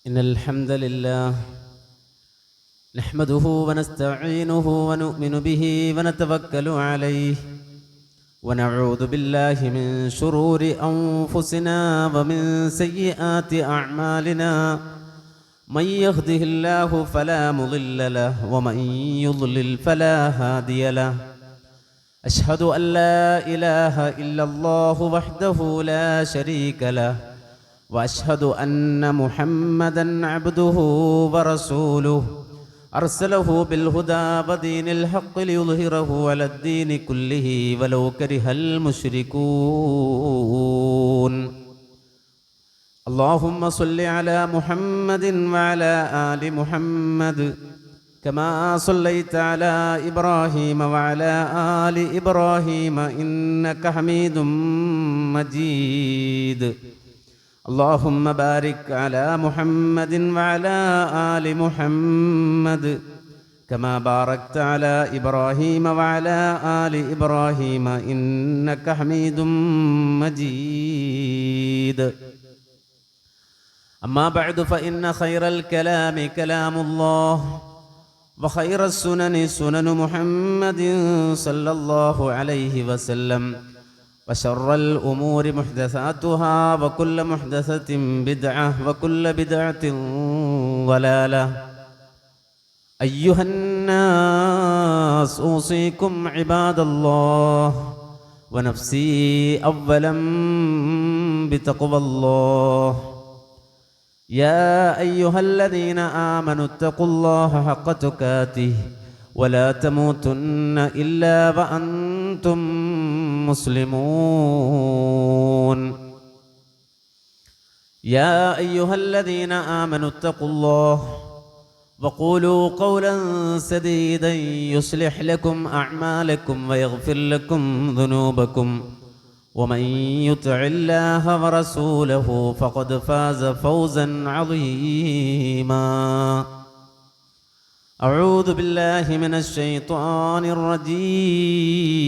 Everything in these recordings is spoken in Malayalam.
إن الحمد لله نحمده ونستعينه ونؤمن به ونتوكل عليه ونعوذ بالله من شرور أنفسنا ومن سيئات أعمالنا من يهده الله فلا مضل له ومن يضلل فلا هادي له أشهد أن لا إله إلا الله وحده لا شريك له وأشهد أن محمدًا عبده ورسوله أرسله بالهدى ودين الحق ليظهره على الدين كله ولو كره المشركون اللهم صل على محمد وعلى آل محمد كما صليت على إبراهيم وعلى آل إبراهيم إنك حميد مجيد اللهم بارك على محمد وعلى آل محمد كما باركت على إبراهيم وعلى آل إبراهيم إنك حميد مجيد أما بعد فإن خير الكلام كلام الله وخير السنن سنن محمد صلى الله عليه وسلم وشر الأمور محدثاتها وكل محدثة بدعة وكل بدعة ضلالة أيها الناس أوصيكم عباد الله ونفسي أولا بتقوى الله يا أيها الذين آمنوا اتقوا الله حق تقاته ولا تموتن إلا وأنتم مسلمون يا أيها الذين آمنوا اتقوا الله وقولوا قولا سديدا يصلح لكم أعمالكم ويغفر لكم ذنوبكم ومن يطع الله ورسوله فقد فاز فوزا عظيما أعوذ بالله من الشيطان الرجيم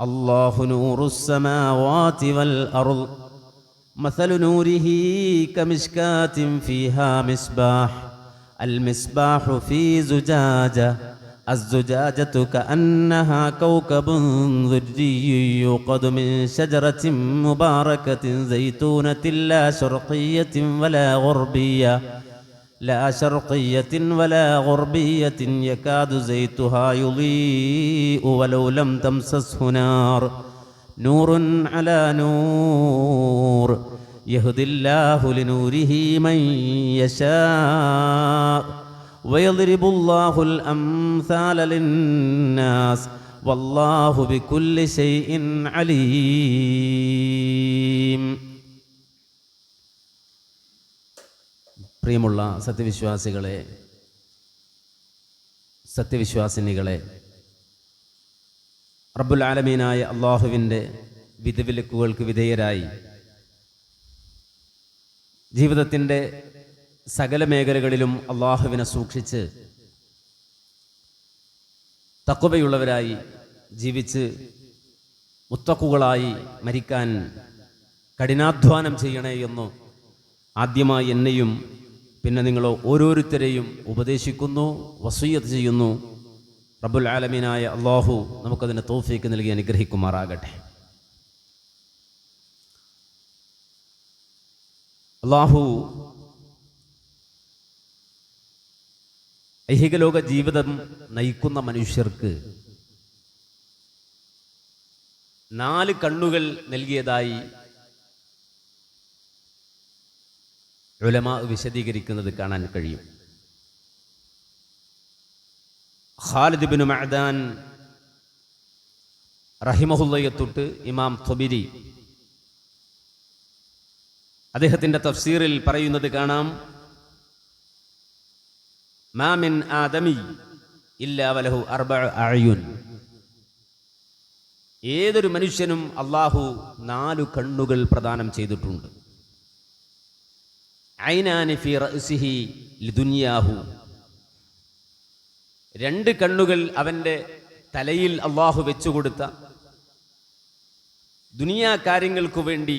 الله نور السماوات والأرض مثل نوره كمشكاة فيها مصباح المصباح في زجاجة الزجاجة كأنها كوكب ذري يوقد من شجرة مباركة زيتونة لا شرقية ولا غربية يكاد زيتها يضيء ولو لم تمسسه نار نور على نور يهدي الله لنوره من يشاء ويضرب الله الأمثال للناس والله بكل شيء عليم. പ്രിയമുള്ള സത്യവിശ്വാസികളെ, സത്യവിശ്വാസിനികളെ, റബ്ബുൽ ആലമീനായ അള്ളാഹുവിൻ്റെ വിധിവിലക്കുകൾക്ക് വിധേയരായി ജീവിതത്തിൻ്റെ സകല മേഖലകളിലും അള്ളാഹുവിനെ സൂക്ഷിച്ച് തഖ്വയുള്ളവരായി ജീവിച്ച് മുത്തഖുകളായി മരിക്കാൻ കഠിനാധ്വാനം ചെയ്യണേ എന്ന് ആദ്യമായി എന്നെയും പിന്നെ നിങ്ങൾ ഓരോരുത്തരെയും ഉപദേശിക്കുന്നു, വസിയ്യത്ത് ചെയ്യുന്നു. റബ്ബുൽ ആലമീനായ അല്ലാഹു നമുക്കതിന് തൗഫീക്ക് നൽകി അനുഗ്രഹിക്കുമാറാകട്ടെ. അല്ലാഹു ഐഹികലോക ജീവിതം നയിക്കുന്ന മനുഷ്യർക്ക് 4 കണ്ണുകൾ നൽകിയതായി ഉലമാ വിശദീകരിക്കുന്നത് കാണാൻ കഴിയും. ഖാലിദ് ഇബ്നു മഅദാൻ റഹിമഹുള്ളയെ തൊട്ട് ഇമാം ത്വബിരി അദ്ദേഹത്തിൻ്റെ തഫ്സീറിൽ പറയുന്നത് കാണാം, മാ മിൻ ആദമി ഇല്ലാ വലഹു അർബഉ അഅ്യുൻ. ഏതൊരു മനുഷ്യനും അല്ലാഹു 4 കണ്ണുകൾ പ്രദാനം ചെയ്തിട്ടുണ്ട്. ഐനാനി ഫീ റഅ്സിഹി ലിദുനിയാഹു. 2 കണ്ണുകൾ അവൻ്റെ തലയിൽ അല്ലാഹു വെച്ചുകൊടുത്ത ദുനിയാ കാര്യങ്ങൾക്കു വേണ്ടി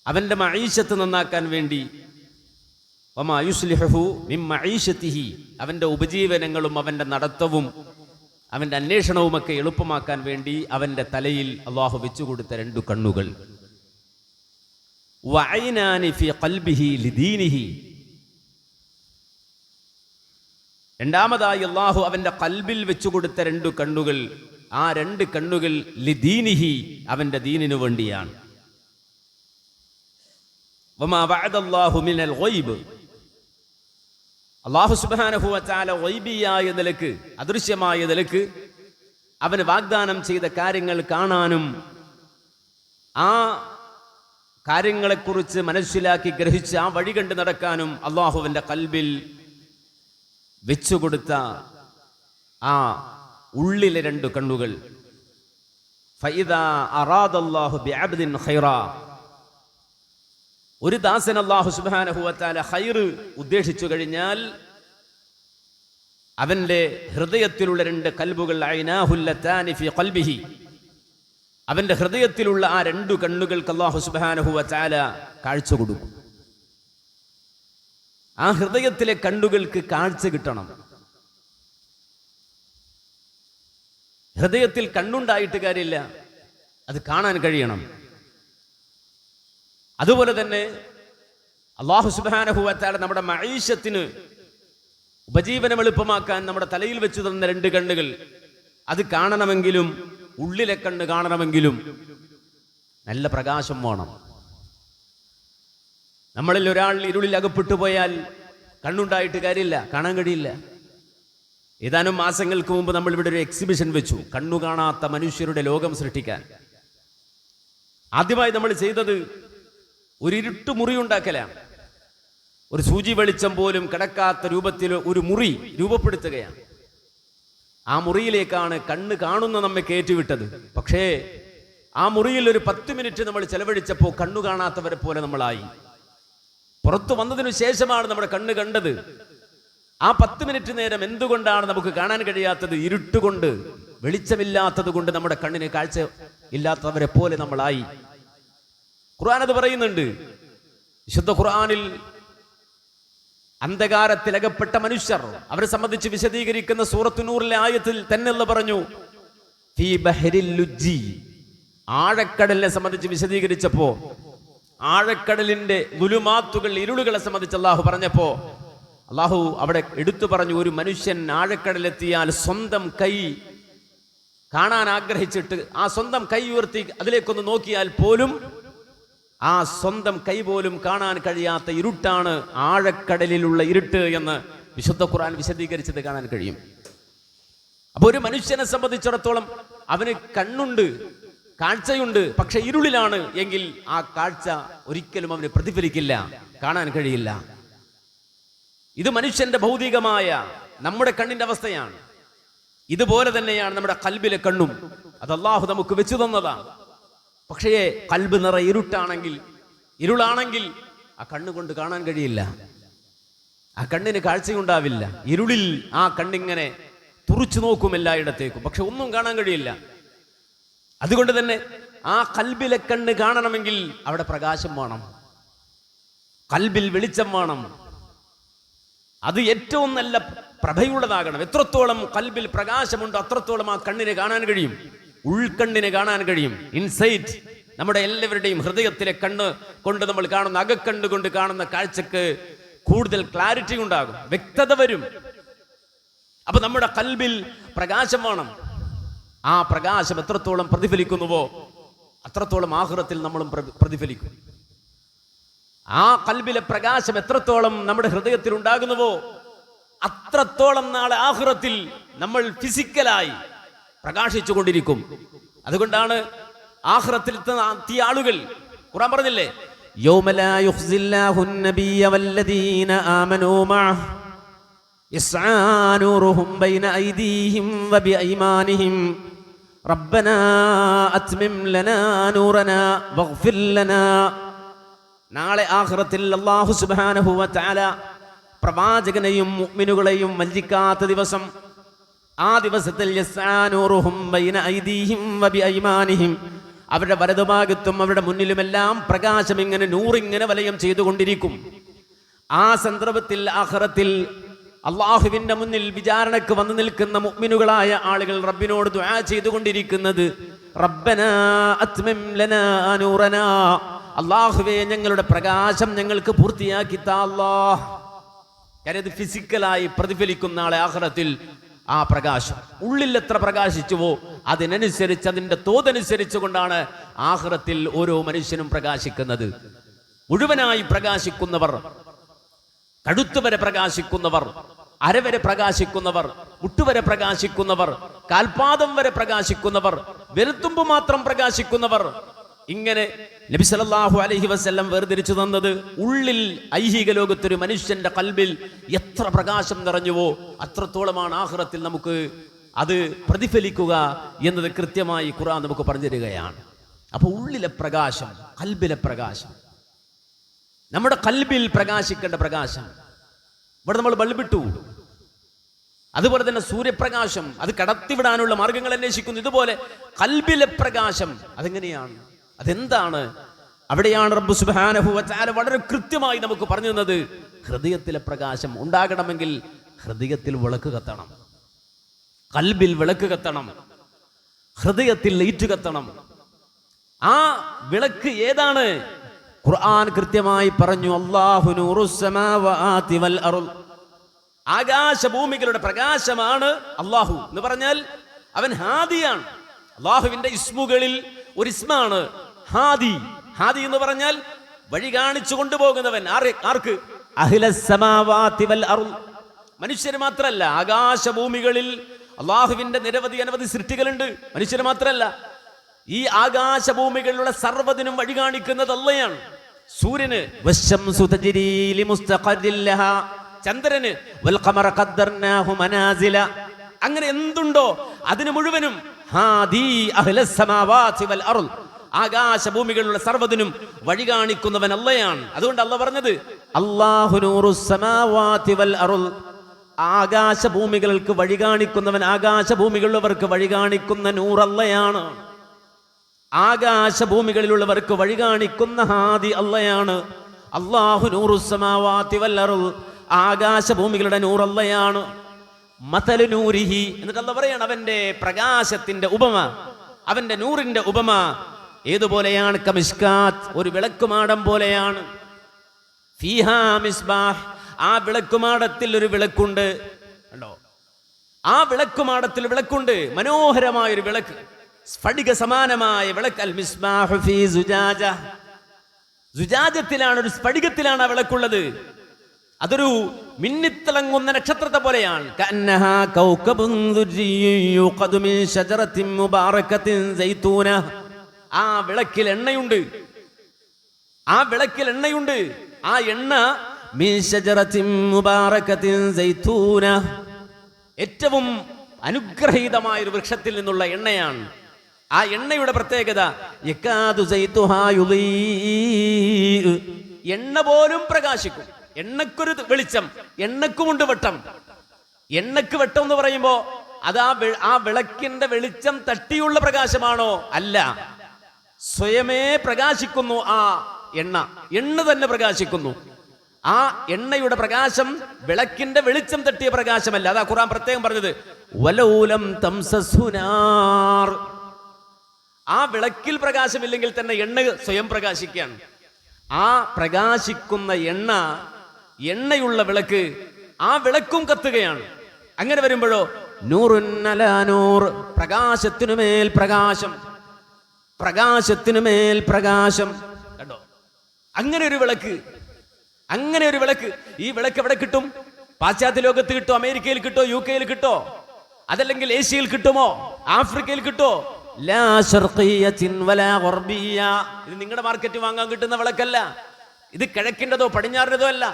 അവൻ്റെ മഈശത്ത് നന്നാക്കാൻ വേണ്ടി, വമാ യുസ്ലിഹു മിൻ മഈശത്തിഹി, അവൻ്റെ ഉപജീവനങ്ങളും അവൻ്റെ നടത്തവും അവൻ്റെ അന്വേഷണവുമൊക്കെ എളുപ്പമാക്കാൻ വേണ്ടി അവൻ്റെ തലയിൽ അള്ളാഹു വെച്ചുകൊടുത്ത 2 കണ്ണുകൾ. വഅയ്നാനി ഫീ ഖൽബിഹി ലിദീനിഹി, രണ്ടാമതായി അള്ളാഹു അവൻ്റെ ഖൽബിൽ വെച്ചുകൊടുത്ത 2 കണ്ണുകൾ. ആ 2 കണ്ണുകൾ ലിദീനിഹി, അവൻ്റെ ദീനിനു വേണ്ടിയാണ്. വമാ വഅദല്ലാഹു മിനൽ ഗൈബ്, അല്ലാഹു സുബ്ഹാനഹു വ തആല ഗൈബിയായ നിലക്ക്, അദൃശ്യമായ നിലക്ക് അവന് വാഗ്ദാനം ചെയ്ത കാര്യങ്ങൾ കാണാനും ആ കാര്യങ്ങളെക്കുറിച്ച് മനസ്സിലാക്കി ഗ്രഹിച്ച് ആ വഴി കണ്ട് നടക്കാനും അള്ളാഹുവിൻ്റെ ഖൽബിൽ വെച്ചുകൊടുത്ത ആ ഉള്ളിലെ 2 കണ്ണുകൾ. ഫഇദാ അറാദല്ലാഹു ബിഅബ്ദിൻ ഖൈറാ, ഒരു ദാസൻ അല്ലാഹു സുബ്ഹാനഹു വ തആല ഖൈർ ഉദ്ദേശിച്ചു കഴിഞ്ഞാൽ അവൻ്റെ ഹൃദയത്തിലുള്ള 2 കൽബുകൾ, ഐനാഹുല്ലതാനി ഫീ ഖൽബിഹി, അവൻ്റെ ഹൃദയത്തിലുള്ള ആ 2 കണ്ണുകൾക്ക് അല്ലാഹു സുബ്ഹാനഹു വ തആല കാഴ്ച കൊടുക്കും. ആ ഹൃദയത്തിലെ കണ്ണുകൾക്ക് കാഴ്ച കിട്ടണം. ഹൃദയത്തിൽ കണ്ണുണ്ടായിട്ട് കാര്യമില്ല, അത് കാണാൻ കഴിയണം. അതുപോലെ തന്നെ അല്ലാഹു സുബ്ഹാനഹു വ തആല നമ്മുടെ മഈശത്തിന് ഉപജീവനം എളുപ്പമാക്കാൻ നമ്മുടെ തലയിൽ വെച്ചു തന്ന 2 കണ്ണുകൾ, അത് കാണണമെങ്കിലും ഉള്ളിലെ കണ്ണ് കാണണമെങ്കിലും നല്ല പ്രകാശം വേണം. നമ്മളിൽ ഒരാൾ ഇരുളിൽ അകപ്പെട്ടു പോയാൽ കണ്ണുണ്ടായിട്ട് കാര്യമില്ല, കാണാൻ കഴിയില്ല. ഏതാനും മാസങ്ങൾക്ക് മുമ്പ് നമ്മൾ ഇവിടെ ഒരു എക്സിബിഷൻ വെച്ചു, കണ്ണു കാണാത്ത മനുഷ്യരുടെ ലോകം സൃഷ്ടിക്കാൻ. ആദ്യമായി നമ്മൾ ചെയ്തത് ഒരു ഇരുട്ടുമുറി ഉണ്ടാക്കലാണ്. ഒരു സൂചി വെളിച്ചം പോലും കിടക്കാത്ത രൂപത്തിൽ ഒരു മുറി രൂപപ്പെടുത്തുകയാണ്. ആ മുറിയിലേക്കാണ് കണ്ണ് കാണുന്ന നമ്മെ കയറ്റിവിട്ടത്. പക്ഷേ ആ മുറിയിൽ ഒരു 10 മിനിറ്റ് നമ്മൾ ചെലവഴിച്ചപ്പോൾ കണ്ണു കാണാത്തവരെ പോലെ നമ്മളായി. പുറത്തു വന്നതിനു ശേഷമാണ് നമ്മുടെ കണ്ണ് കണ്ടത്. ആ 10 മിനിറ്റ് നേരം എന്തുകൊണ്ടാണ് നമുക്ക് കാണാൻ കഴിയാത്തത്? ഇരുട്ടുകൊണ്ട്, വെളിച്ചമില്ലാത്തത് കൊണ്ട് നമ്മുടെ കണ്ണിന് കാഴ്ച ഇല്ലാത്തവരെ പോലെ നമ്മളായി. ഖുർആൻ അത് പറയുന്നുണ്ട്. വിശുദ്ധ ഖുർആനിൽ അന്ധകാരത്തിൽ അകപ്പെട്ട മനുഷ്യർ അവരെ സംബന്ധിച്ച് വിശദീകരിക്കുന്ന സൂറത്തു നൂറിലെ ആയത്തിൽ തന്നെ അല്ലാഹു പറഞ്ഞു, ഫീ ബഹരിൽ ലുജ്ജി, ആഴക്കടലിനെ സംബന്ധിച്ച് വിശദീകരിച്ചപ്പോ ആഴക്കടലിന്റെ ദുലുമാത്തുകൾ, ഇരുളുകളെ സംബന്ധിച്ച് അല്ലാഹു പറഞ്ഞപ്പോ അല്ലാഹു അവിടെ എടുത്തു പറഞ്ഞു, ഒരു മനുഷ്യൻ ആഴക്കടലെത്തിയാൽ സ്വന്തം കൈ കാണാൻ ആഗ്രഹിച്ചിട്ട് ആ സ്വന്തം കൈ ഉയർത്തി അതിലേക്കൊന്ന് നോക്കിയാൽ പോലും ആ സ്വന്തം കൈ പോലും കാണാൻ കഴിയാത്ത ഇരുട്ടാണ് ആഴക്കടലിലുള്ള ഇരുട്ട് എന്ന് വിശുദ്ധ ഖുർആൻ വിശദീകരിച്ചത് കാണാൻ കഴിയും. അപ്പൊ ഒരു മനുഷ്യനെ സംബന്ധിച്ചിടത്തോളം അവന് കണ്ണുണ്ട്, കാഴ്ചയുണ്ട്, പക്ഷെ ഇരുളിലാണ് എങ്കിൽ ആ കാഴ്ച ഒരിക്കലും അവന് പ്രതിഫലിക്കില്ല, കാണാൻ കഴിയില്ല. ഇത് മനുഷ്യന്റെ ഭൗതികമായ നമ്മുടെ കണ്ണിന്റെ അവസ്ഥയാണ്. ഇതുപോലെ തന്നെയാണ് നമ്മുടെ ഖൽബിലെ കണ്ണും. അത് അല്ലാഹു നമുക്ക് വെച്ചു തന്നതാണ്. പക്ഷേ ഖൽബ് നിറ ഇരുട്ടാണെങ്കിൽ, ഇരുളാണെങ്കിൽ ആ കണ്ണുകൊണ്ട് കാണാൻ കഴിയില്ല, ആ കണ്ണിന് കാഴ്ചയുണ്ടാവില്ല. ഇരുളിൽ ആ കണ്ണിങ്ങനെ തുറിച്ചു നോക്കും എല്ലായിടത്തേക്കും, പക്ഷെ ഒന്നും കാണാൻ കഴിയില്ല. അതുകൊണ്ട് തന്നെ ആ ഖൽബിലെ കണ്ണ് കാണണമെങ്കിൽ അവിടെ പ്രകാശം വേണം, ഖൽബിൽ വെളിച്ചം വേണം. അത് ഏറ്റവും നല്ല പ്രഭയുള്ളതാകണം. എത്രത്തോളം ഖൽബിൽ പ്രകാശമുണ്ടോ അത്രത്തോളം ആ കണ്ണിനെ കാണാൻ കഴിയും, ഉൾക്കണ്ണിനെ കാണാൻ കഴിയും. ഇൻസൈറ്റ്, നമ്മുടെ എല്ലാവരുടെയും ഹൃദയത്തിലെ കണ്ണ് കൊണ്ട് നമ്മൾ കാണുന്ന, അകക്കണ്ണ് കൊണ്ട് കാണുന്ന കാഴ്ചക്ക് കൂടുതൽ ക്ലാരിറ്റി ഉണ്ടാകും, വ്യക്തത വരും. അപ്പൊ നമ്മുടെ ഖൽബിൽ പ്രകാശം വേണം. ആ പ്രകാശം എത്രത്തോളം പ്രതിഫലിക്കുന്നുവോ അത്രത്തോളം ആഖിറത്തിൽ നമ്മളും പ്രതിഫലിക്കും. ആ ഖൽബിലെ പ്രകാശം എത്രത്തോളം നമ്മുടെ ഹൃദയത്തിൽ ഉണ്ടാകുന്നുവോ അത്രത്തോളം നാളെ ആഖിറത്തിൽ നമ്മൾ ഫിസിക്കലായി പ്രകാശിച്ചു കൊണ്ടിരിക്കും. അതുകൊണ്ടാണ് ആഖിറത്തിൽ എത്തിയ ആളുകൾ ഖുർആൻ പറഞ്ഞില്ലേ, യൗമ ലാ യുഖ്സില്ലാഹുൻ നബിയ്യ വല്ലദീന ആമനൂ മഅഹു യസ്ആ നൂറുഹും ബൈന ഐദീഹിം വബിഐമാനിഹിം റബ്ബനാ അത്മിം ലനാ നൂറനാ വഗ്ഫിർ ലനാ. നാളെ ആഖിറത്തിൽ അല്ലാഹു സുബ്ഹാനഹു വ തആല പ്രവാചകനെയും മുഅ്മിനുകളെയും വഞ്ചിക്കാത്ത ദിവസം, ആ ദിവസത്തിൽ യസ്ആ നൂറുഹും ബൈന ഐദീഹിം വബിഐമാനിഹിം, അവരുടെ വലതുഭാഗത്തും അവരുടെ മുന്നിലുമെല്ലാം പ്രകാശം ഇങ്ങനെ നൂറിങ്ങനെ വലയം ചെയ്തുകൊണ്ടിരിക്കും. ആ സന്ദർഭത്തിൽ ആഖിറത്തിൽ അള്ളാഹുവിന്റെ മുന്നിൽ വിചാരണക്ക് വന്നു നിൽക്കുന്ന മുഅ്മിനുകളായ ആളുകൾ റബ്ബിനോട് ദുആ ചെയ്തുകൊണ്ടിരിക്കുന്നത് റബ്ബനാ അത്മിം ലനാ നൂറനാ, അള്ളാഹുവേ ഞങ്ങളുടെ പ്രകാശം ഞങ്ങൾക്ക് പൂർത്തിയാക്കി താ അല്ലാഹ്. കാര്യം ഇത് ഫിസിക്കലായി പ്രതിഫലിക്കും നാളെ ആഖിറത്തിൽ. ആ പ്രകാശം ഉള്ളിൽ എത്ര പ്രകാശിച്ചുവോ അതിനനുസരിച്ച് അതിന്റെ തോതനുസരിച്ച് കൊണ്ടാണ് ആഖിറത്തിൽ ഓരോ മനുഷ്യനും പ്രകാശിക്കുന്നത്. മുഴുവനായി പ്രകാശിക്കുന്നവർ, കഴുത്തുവരെ പ്രകാശിക്കുന്നവർ, അരവരെ പ്രകാശിക്കുന്നവർ, മുട്ടുവരെ പ്രകാശിക്കുന്നവർ, കാൽപാദം വരെ പ്രകാശിക്കുന്നവർ, വിരൽത്തുമ്പ് മാത്രം പ്രകാശിക്കുന്നവർ, ഇങ്ങനെ നബി സല്ലല്ലാഹു അലൈഹി വസല്ലം വേർതിരിച്ചു തന്നത് ഉള്ളിൽ ഐഹിക ലോകത്തൊരു മനുഷ്യന്റെ കൽബിൽ എത്ര പ്രകാശം നിറഞ്ഞുവോ അത്രത്തോളമാണ് ആഖിറത്തിൽ നമുക്ക് അത് പ്രതിഫലിക്കുക എന്നത് കൃത്യമായി ഖുർആൻ നമുക്ക് പറഞ്ഞു തരികയാണ്. അപ്പൊ ഉള്ളിലെ പ്രകാശം, കൽബിലെ പ്രകാശം, നമ്മുടെ കൽബിൽ പ്രകാശിക്കേണ്ട പ്രകാശം. ഇവിടെ നമ്മൾ ബൾബിട്ടു, അതുപോലെ തന്നെ സൂര്യപ്രകാശം അത് കടത്തിവിടാനുള്ള മാർഗങ്ങൾ അന്വേഷിക്കുന്നു. ഇതുപോലെ കൽബിലെ പ്രകാശം അതെങ്ങനെയാണ്, അതെന്താണ്? അവിടെയാണ് റബ്ബ് സുബ്ഹാനഹു വ തആല വളരെ കൃത്യമായി നമുക്ക് പറഞ്ഞു തന്നത്. ഹൃദയത്തിലെ പ്രകാശം ഉണ്ടാകണമെങ്കിൽ ഹൃദയത്തിൽ വിളക്ക് കത്തണം, കൽബിൽ വിളക്ക് കത്തണം, ഹൃദയത്തിൽ ലൈറ്റ് കത്തണം. ആ വിളക്ക് ഏതാണ്? ഖുർആൻ കൃത്യമായി പറഞ്ഞു, അല്ലാഹു നൂറുസ് സമാവാതി വൽ അർള്, ആകാശഭൂമികളുടെ പ്രകാശമാണ് അല്ലാഹു എന്ന് പറഞ്ഞാൽ അവൻ ഹാദിയാണ്. അല്ലാഹുവിന്റെ ഇസ്മുകളിൽ ഒരു ഇസ്മാണ് ഹാദി. ഹാദി എന്ന് പറഞ്ഞാൽ വഴി കാണിച്ചു കൊണ്ടുപോകുന്നവൻ. ആർക്ക്? അഹ്ലസ് സമാവാതി വൽ അർള്, മനുഷ്യര് മാത്രല്ല, ആകാശഭൂമികളിൽ അല്ലാഹുവിന്റെ നിരവധി അനവധി സൃഷ്ടികളുണ്ട്. മനുഷ്യര് മാത്രല്ല, ഈ ആകാശഭൂമികളിലുള്ള സർവ്വതിനും വഴി കാണിക്കുന്നത് അല്ലാഹുവാണ്. സൂര്യന് വശംസു തജ്രീ ലിമുസ്തഖറിൻ ലഹാ, ചന്ദ്രന് വൽ ഖമറ ഖദ്ദർനാഹു മനാസില, അങ്ങനെ എന്തുണ്ടോ അതിന് മുഴുവനും ഹാദി അഹ്ലസ് സമാവാതി വൽ അർള്, ആകാശഭൂമികളിലുള്ള സർവ്വതിനും വഴി കാണിക്കുന്നവൻ അല്ലാഹുവാണ്. അതുകൊണ്ട് അല്ലാഹു പറഞ്ഞത് അല്ലാഹു നൂറുസ് സമാവാതി വൽ അർള്, ആകാശഭൂമികൾക്ക് വഴി കാണിക്കുന്നവൻ, ആകാശഭൂമികളിലുള്ളവർക്ക് വഴി കാണിക്കുന്ന നൂർ അല്ലാഹുവാണ്. ആകാശഭൂമികളിലുള്ളവർക്ക് വഴി കാണിക്കുന്ന ഹാദി അല്ലാഹുവാണ്. അല്ലാഹു നൂറുസ് സമാവാതി വൽ അർള്, ആകാശഭൂമികളുടെ നൂർ അല്ലാഹുവാണ്. മതലു നൂരിഹി, എന്നിട്ട് അല്ലാഹു പറയാണ് അവന്റെ പ്രകാശത്തിന്റെ ഉപമ, അവന്റെ നൂറിന്റെ ഉപമ ഏതുപോലെയാണ്? കമിഷ്കാത്ത്, ഒരു വിളക്കുമാടം പോലെയാണ്. ഫീഹാ മിസ്ബാഹ്, ആ വിളക്കുമാടത്തിൽ ഒരു വിളക്കുണ്ട്. കണ്ടോ? ആ വിളക്കുമാടത്തിൽ വിളക്കുണ്ട്, മനോഹരമായ ഒരു വിളക്ക്, സ്ഫടിക സമാനമായ വിളക്ക്. അൽ മിസ്ബാഹു ഫീ സുജാജ, സുജാജത്തിലാണ്, ഒരു സ്ഫടികത്തിലാണ് ആ വിളക്കുള്ളത്. അതൊരു മിന്നിത്തിളങ്ങുന്ന നക്ഷത്രത്തെ പോലെയാണ്. കഅന്നഹാ കൗകബുൻ ദുർരിയ്യുൻ യുഖദു മിൻ ശജറത്തിൻ മുബാറകത്തിൻ സൈതൂന, ആ വിളക്കിൽ എണ്ണയുണ്ട്, ആ വിളക്കിൽ എണ്ണയുണ്ട്. ആ എണ്ണ മിൻ ശജറത്തിൻ മുബാറകത്തിൻ സൈതൂന, ഏറ്റവും അനുഗ്രഹീതമായ ഒരു വൃക്ഷത്തിൽ നിന്നുള്ള എണ്ണയാണ്. ആ എണ്ണയുടെ പ്രത്യേകത യകാദു സൈതുഹാ യുളീ, എണ്ണ പോലും പ്രകാശിക്കും. എണ്ണക്കൊരു വെളിച്ചം, എണ്ണക്കുമുണ്ട് വെട്ടം. എണ്ണക്ക് വെട്ടം എന്ന് പറയുമ്പോ അത് ആ വിളക്കിന്റെ വെളിച്ചം തട്ടിയുള്ള പ്രകാശമാണോ? അല്ല, സ്വയമേ പ്രകാശിക്കുന്നു. ആ എണ്ണ തന്നെ പ്രകാശിക്കുന്നു. ആ എണ്ണയുടെ പ്രകാശം വിളക്കിന്റെ വെളിച്ചം തട്ടിയ പ്രകാശമല്ല. അതാ ഖുർആൻ പ്രത്യേകം പറഞ്ഞത് വലൗലം തംസസ്ഹു നാർ, ആ വിളക്കിൽ പ്രകാശമില്ലെങ്കിൽ തന്നെ എണ്ണ സ്വയം പ്രകാശിക്കുകയാണ്. ആ പ്രകാശിക്കുന്ന എണ്ണയുള്ള വിളക്ക്, ആ വിളക്കും കത്തുകയാണ്. അങ്ങനെ വരുമ്പോഴോ നൂറുൻ അലാ നൂർ, പ്രകാശത്തിനുമേൽ പ്രകാശം, പ്രകാശത്തിനുമേൽ പ്രകാശം. കണ്ടോ? അങ്ങനെ ഒരു വിളക്ക്, അങ്ങനെ ഒരു വിളക്ക്. ഈ വിളക്ക് എവിടെ കിട്ടും? പാശ്ചാത്യ ലോകത്ത് കിട്ടോ? അമേരിക്കയിൽ കിട്ടോ? UK കിട്ടോ? അതല്ലെങ്കിൽ ഏഷ്യയിൽ കിട്ടുമോ? ആഫ്രിക്കയിൽ കിട്ടോ? ലാ ശർഖിയ്യത്തിൻ വലാ ഗർബിയ്യ, ഇത് നിങ്ങളുടെ മാർക്കറ്റിൽ വാങ്ങാൻ കിട്ടുന്ന വിളക്കല്ല. ഇത് കിഴക്കിൻ്റെതോ പടിഞ്ഞാറിൻ്റെതോ അല്ല.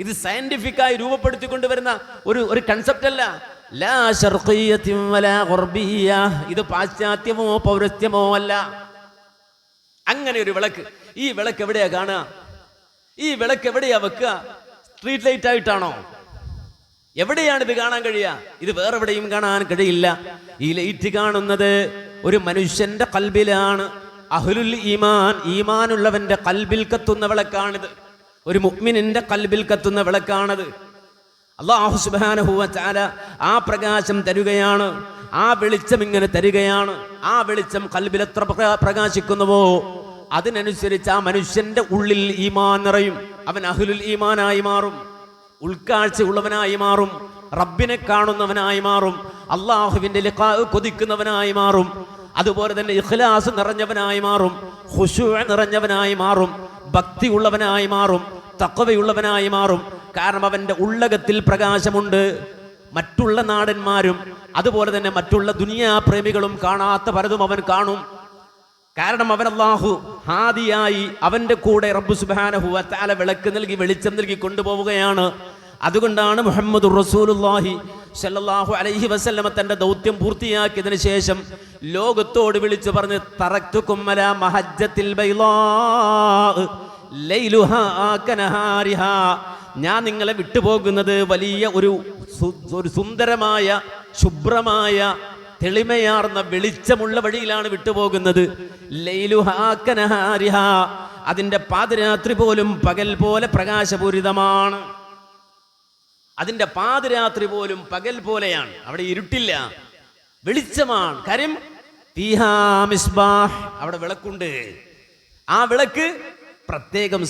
ഇത് സയന്റിഫിക്കായി രൂപപ്പെടുത്തിക്കൊണ്ടുവരുന്ന ഒരു കൺസെപ്റ്റ് അല്ല. ലാ ശർഖിയ്യത്തിൻ വലാ ഗർബിയ്യ, ഇത് പാശ്ചാത്യമോ പൗരസ്ത്യമോ അല്ല. അങ്ങനെ ഒരു വിളക്ക്. ഈ വിളക്ക് എവിടെയാ കാണുക? ഈ വിളക്ക് എവിടെയാ വെക്കുക? സ്ട്രീറ്റ് ലൈറ്റ് ആയിട്ടാണോ? എവിടെയാണ് ഇത് കാണാൻ കഴിയുക? ഇത് വേറെ എവിടെയും കാണാൻ കഴിയില്ല. ഈ ലൈറ്റ് കാണുന്നത് ഒരു മനുഷ്യന്റെ കൽബിലാണ്. അഹ്ലുൽ ഈമാൻ, ഈമാനുള്ളവന്റെ കൽബിൽ കത്തുന്ന വിളക്കാണിത്. ഒരു മുഅ്മിനിന്റെ കൽബിൽ കത്തുന്ന വിളക്കാണത്. അല്ലാഹു സുബ്ഹാനഹു വ തആല ആ പ്രകാശം തരുകയാണ്, ആ വെളിച്ചം ഇങ്ങനെ തരികയാണ്. ആ വെളിച്ചം കൽബിൽ എത്ര പ്രകാശിക്കുന്നുവോ അതിനനുസരിച്ച് ആ മനുഷ്യന്റെ ഉള്ളിൽ ഈമാൻ നിറയും. അവൻ അഹ്ലുൽ ഈമാനായി മാറും, ഉൾക്കാഴ്ച ഉള്ളവനായി മാറും, റബ്ബിനെ കാണുന്നവനായി മാറും, അള്ളാഹുവിന്റെ ലിഖാ കൊതിക്കുന്നവനായി മാറും. അതുപോലെ തന്നെ ഇഖ്ലാസ് നിറഞ്ഞവനായി മാറും, ഖുശൂഅ് നിറഞ്ഞവനായി മാറും, ഭക്തി ഉള്ളവനായി മാറും, തഖ്വയുള്ളവനായി മാറും. കാരണം അവന്റെ ഉള്ളകത്തിൽ പ്രകാശമുണ്ട്. മറ്റുള്ള നാടന്മാരും അതുപോലെ തന്നെ മറ്റുള്ള ദുനിയാ പ്രേമികളും കാണാത്ത പലതും അവൻ കാണും. കാരണം അവൻ അല്ലാഹു ഹാദിയായി അവന്റെ കൂടെ റബ്ബ് സുബ്ഹാനഹു വ തആല വിളക്ക് നൽകി, വെളിച്ചം നൽകി കൊണ്ടുപോവുകയാണ്. അതുകൊണ്ടാണ് മുഹമ്മദുർ റസൂലുള്ളാഹി സ്വല്ലല്ലാഹു അലൈഹി വസല്ലമ തന്റെ ദൗത്യം പൂർത്തിയാക്കിയതിനു ശേഷം ലോകത്തോട് വിളിച്ചു പറഞ്ഞ്, തറക്തുകും അലാ മഹജ്ജത്തിൽ ബൈളാ ലൈലുഹാ കനഹാരിഹാ, ഞാൻ നിങ്ങളെ വിട്ടുപോകുന്നത് വലിയ ഒരു സുന്ദരമായ ശുഭ്രമായ തെളിമയാർന്ന വെളിച്ചമുള്ള വഴിയിലാണ് വിട്ടുപോകുന്നത്. ലൈലുഹാ കനഹാരിഹാ, അതിന്റെ പാതിരാത്രി പോലും പകൽ പോലെ പ്രകാശപൂരിതമാണ്. അതിന്റെ പാതിരാത്രി പോലും പകൽ പോലെയാണ്. അവിടെ ഇരുട്ടില്ല, വെളിച്ചമാണ്. കാര്യം ഫീഹാ മിസ്ബാഹ്, അവിടെ വിളക്കുണ്ട്. ആ വിളക്ക് പ്രത്യേകം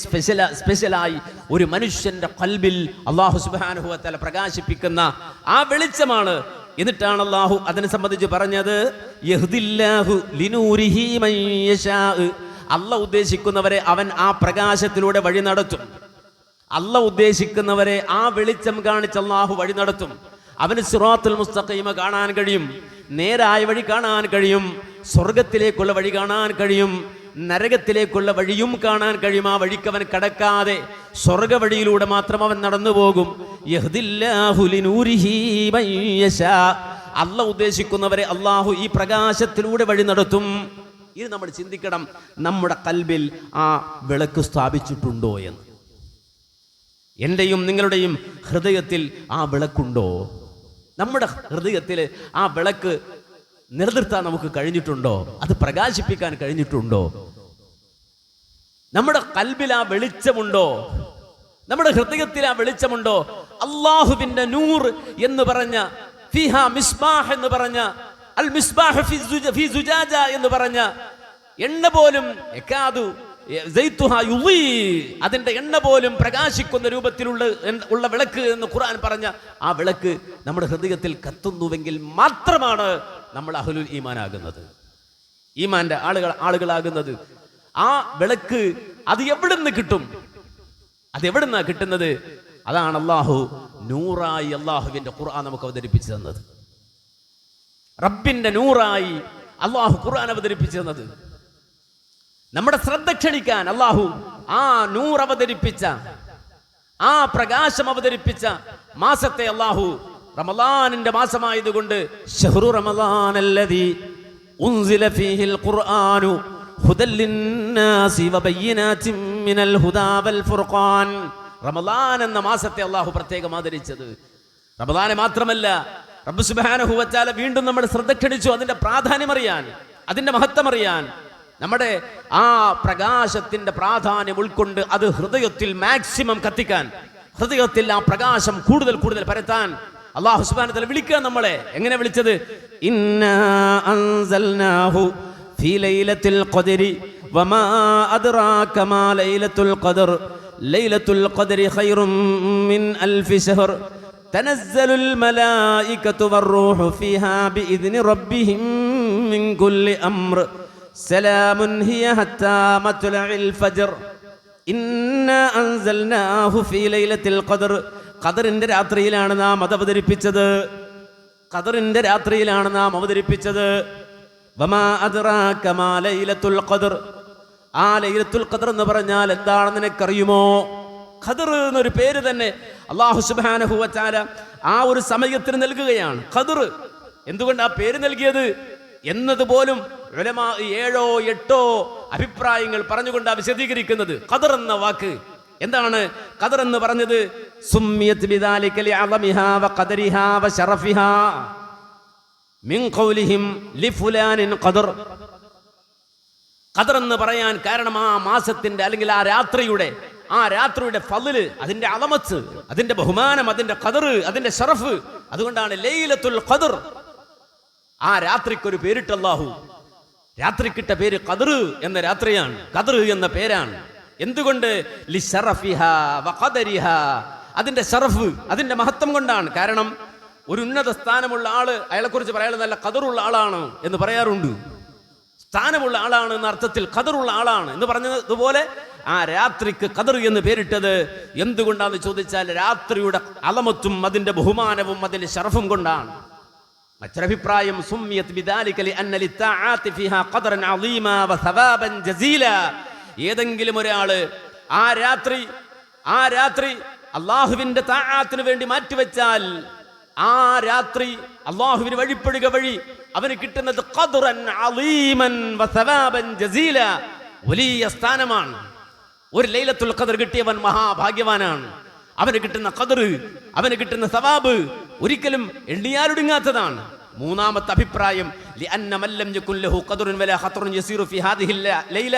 സ്പെഷ്യലായി ഒരു മനുഷ്യന്റെ ഖൽബിൽ അല്ലാഹു സുബ്ഹാനഹു വ തആല പ്രകാശിപ്പിക്കുന്ന ആ വെളിച്ചമാണ്. എന്നിട്ടാണ് അല്ലാഹു അതിനെ സംബന്ധിച്ച് പറഞ്ഞത്, യഹ്ദില്ലാഹു ലിനൂരിഹി മൻ യശാ, അല്ലാഹു ഉദ്ദേശിക്കുന്നവരെ അവൻ ആ പ്രകാശത്തിലൂടെ വഴി നടത്തും. അല്ലാഹു ഉദ്ദേശിക്കുന്നവരെ ആ വെളിച്ചം കാണിച്ച് അല്ലാഹു വഴി നടത്തും. അവന് സിറാത്തുൽ മുസ്തഖീമ കാണാൻ കഴിയും, നേരായ വഴി കാണാൻ കഴിയും, സ്വർഗത്തിലേക്കുള്ള വഴി കാണാൻ കഴിയും, നരകത്തിലേക്കുള്ള വഴിയും കാണാൻ കഴിയും. ആ വഴിക്ക് അവൻ കടക്കാതെ സ്വർഗ വഴിയിലൂടെ മാത്രം അവൻ നടന്നു പോകും. യഹ്ദില്ലാഹു ലിനൂരിഹി മൻ യശാ, അല്ലാഹു ഉദ്ദേശിക്കുന്നവരെ അല്ലാഹു ഈ പ്രകാശത്തിലൂടെ വഴി നടത്തും. ഇത് നമ്മൾ ചിന്തിക്കണം, നമ്മുടെ കൽബിൽ ആ വിളക്ക് സ്ഥാപിച്ചിട്ടുണ്ടോ എന്ന്. എന്റെയും നിങ്ങളുടെയും ഹൃദയത്തിൽ ആ വിളക്കുണ്ടോ? നമ്മുടെ ഹൃദയത്തിൽ ആ വിളക്ക് നിലനിർത്താൻ നമുക്ക് കഴിഞ്ഞിട്ടുണ്ടോ? അത് പ്രകാശിപ്പിക്കാൻ കഴിഞ്ഞിട്ടുണ്ടോ? നമ്മുടെ കൽബിൽ ആ വെളിച്ചമുണ്ടോ? നമ്മുടെ ഹൃദയത്തിൽ ആ വെളിച്ചമുണ്ടോ? അല്ലാഹുവിന്റെ നൂർ എന്ന് പറഞ്ഞ, ഫീഹാ മിസ്ബാഹ് എന്ന് പറഞ്ഞ, അൽ മിസ്ബാഹ് ഫീ സുജാജ എന്ന് പറഞ്ഞ എണ്ണ പോലും യകാദു സൈതുഹാ യുളീ, അതിന്റെ എണ്ണ പോലും പ്രകാശിക്കുന്ന രൂപത്തിലുള്ള വിളക്ക് എന്ന് ഖുർആൻ പറഞ്ഞ ആ വിളക്ക് നമ്മുടെ ഹൃദയത്തിൽ കത്തുന്നുവെങ്കിൽ മാത്രമാണ് നമ്മൾ അഹ്ലുൽ ഈമാൻ ആകുന്നത്, ഈമാന്റെ ആളുകളാകുന്നത്. ആ വിളക്ക് അത് എവിടുന്ന് കിട്ടും? അത് എവിടുന്നാ കിട്ടുന്നത്? അതാണ് അല്ലാഹു നൂറായി അല്ലാഹുവിന്റെ ഖുർആൻ നമുക്ക് അവതരിപ്പിച്ചു തന്നത്. റബ്ബിന്റെ നൂറായി അല്ലാഹു ഖുർആൻ അവതരിപ്പിച്ചു തന്നത്. നമ്മുടെ ശ്രദ്ധ ക്ഷണിക്കാൻ അല്ലാഹു ആ നൂർ അവതരിപ്പിച്ച, ആ പ്രകാശം അവതരിപ്പിച്ച മാസത്തെ അല്ലാഹു റമളാനിന്റെ മാസമായതുകൊണ്ട് ശഹ്റു റമളാനല്ലദീ ഉൻസില ഫീഹിൽ ഖുർആനു ഹുദൽ ലിന്നാസി വബയ്യിനാതിൻ മിനൽ ഹുദാ വൽ ഫുർഖാൻ, റമളാൻ എന്ന മാസത്തെ അല്ലാഹു പ്രത്യേകം ആദരിച്ചത്. റമളാനെ മാത്രമല്ല, റബ്ബ് സുബ്ഹാനഹു വ തആല വീണ്ടും നമ്മുടെ ശ്രദ്ധ ക്ഷണിച്ചു അതിന്റെ പ്രാധാന്യം അറിയാൻ, അതിന്റെ മഹത്വം അറിയാൻ. നമ്മുടെ ആ പ്രകാശത്തിന്റെ പ്രാധാന്യം ഉൾക്കൊണ്ട് അത് ഹൃദയത്തിൽ മാക്സിമം കത്തിക്കാൻ, ഹൃദയത്തിൽ ആ പ്രകാശം കൂടുതൽ കൂടുതൽ പരത്താൻ അല്ലാഹു സുബ്ഹാനഹു വ തആല വിളിക്കുക നമ്മളെ. എങ്ങനെ വിളിച്ചത്? ഇന്നാ അൻസൽനാഹു ഫീ ലൈലത്തിൽ ഖദ്രി വമാ അദ്റാക മാ ലൈലത്തുൽ ഖദ്ർ ലൈലത്തുൽ ഖദ്രി ഖൈറും മിൻ അൽഫി ശഹർ തനസ്സലുൽ മലായികതു വർ-റൂഹു ഫീഹാ ബിഇദ്നി റബ്ബിഹിം മിൻ കുല്ലി അംർ സലാമുൻ ഹിയ ഹത്താ മത്ലഇൽ ഫജ്ർ ഇന്നാ അൻസൽനാഹു ഫീ ലൈലത്തിൽ ഖദ്ർ. ഖദറിന്റെ രാത്രിയിലാണ് നാം അത് അവതരിപ്പിച്ചത്. ഖദറിന്റെ രാത്രിയിലാണ് നാം അവതരിപ്പിച്ചത്. വമാ അദ്റാക മാ ലൈലത്തുൽ ഖദ്ർ, ആ ലൈലത്തുൽ ഖദ്ർ എന്ന് പറഞ്ഞാൽ എന്താണെന്ന് നിനക്കറിയുമോ? ഖദ്ർ എന്നൊരു പേര് തന്നെ അല്ലാഹു സുബ്ഹാനഹു വ തആല ആ ഒരു സമയത്തിന് നൽകുകയാണ്. ഖദ്ർ എന്തുകൊണ്ട് ആ പേര് നൽകിയത് എന്നതുപോലും ഉലമാ 7 8 അഭിപ്രായങ്ങൾ പറഞ്ഞുകൊണ്ടാണ് വിശദീകരിക്കുന്നത്. ഖദർ എന്ന വാക്ക് എന്താണ്? ഖദർ എന്ന് പറഞ്ഞത് സുമ്മിയത് ബിദാലിക ലിഅളമിഹാ വഖദരിഹാ വശറഫിഹാ മിൻ ഖൗലിഹിം ലിഫുലാനിൻ ഖദർ. ഖദർ എന്ന് പറയാൻ കാരണം ആ മാസത്തിന്റെ അല്ലെങ്കിൽ ആ രാത്രിയുടെ ഫള്, അതിന്റെ അളമത്ത്, അതിന്റെ ബഹുമാനം, അതിന്റെ ഖദർ, അതിന്റെ ശറഫ്. അതുകൊണ്ടാണ് ലൈലത്തുൽ ഖദർ. ആ രാത്രിക്കൊരു പേരിട്ട് അല്ലാഹു. രാത്രിക്കിട്ട പേര് ഖദർ എന്ന രാത്രിയാണ്, ഖദർ എന്ന പേരാണ്. എന്തുകൊണ്ട്? ലിശറഫിഹാ വഖദരിഹാ, അതിന്റെ ശറഫ്, അതിന്റെ മഹത്വം കൊണ്ടാണ്. കാരണം ഒരു ഉന്നത സ്ഥാനമുള്ള ആള്, അയാളെക്കുറിച്ച് പറയാൻ നല്ല ഖദറുള്ള ആളാണ് എന്ന് പറയാറുണ്ട്. സ്ഥാനമുള്ള ആളാണ് എന്ന അർത്ഥത്തിൽ ഖദറുള്ള ആളാണ് എന്ന് പറഞ്ഞതുപോലെ ആ രാത്രിക്ക് ഖദർ എന്ന് പേരിട്ടത് എന്തുകൊണ്ടാന്ന് ചോദിച്ചാൽ രാത്രിയുടെ അളമത്തും അതിന്റെ ബഹുമാനവും അതിന്റെ ശറഫും കൊണ്ടാണ്. മറ്റൊരഭിപ്രായം സുമ്മിയത് ബിദാലിക ലിഅന്ന ലിത്താഅതി ഫിഹാ ഖദറൻ അളീമാ വസവാബൻ ജസീലാ. ഏതെങ്കിലും ഒരാള് ആ രാത്രി അല്ലാഹുവിന്റെ താഅത്തിന് വേണ്ടി മാറ്റിവെച്ചാൽ ആ രാത്രി അല്ലാഹുവിന് വഴിപ്പെടുക വഴി അവന് കിട്ടുന്നത് ഖദറൻ അളീമൻ വസവാബൻ ജസീലാ, വലിയ സ്ഥാനമാണ്. ഒരു ലൈലത്തുൽ ഖദർ കിട്ടിയവൻ മഹാഭാഗ്യവാനാണ്. അവന് കിട്ടുന്ന ഖദർ, അവന് കിട്ടുന്ന സവാബ് ഒരിക്കലും എണ്ണിയാലൊടുങ്ങാത്തതാണ്. മൂന്നാമത്തെ അഭിപ്രായം ലിഅന്ന മൻ ലം യകുൻ ലഹു ഖദറുൻ വലാ ഖത്റുൻ യസീറു ഫീ ഹാദിഹി ലൈല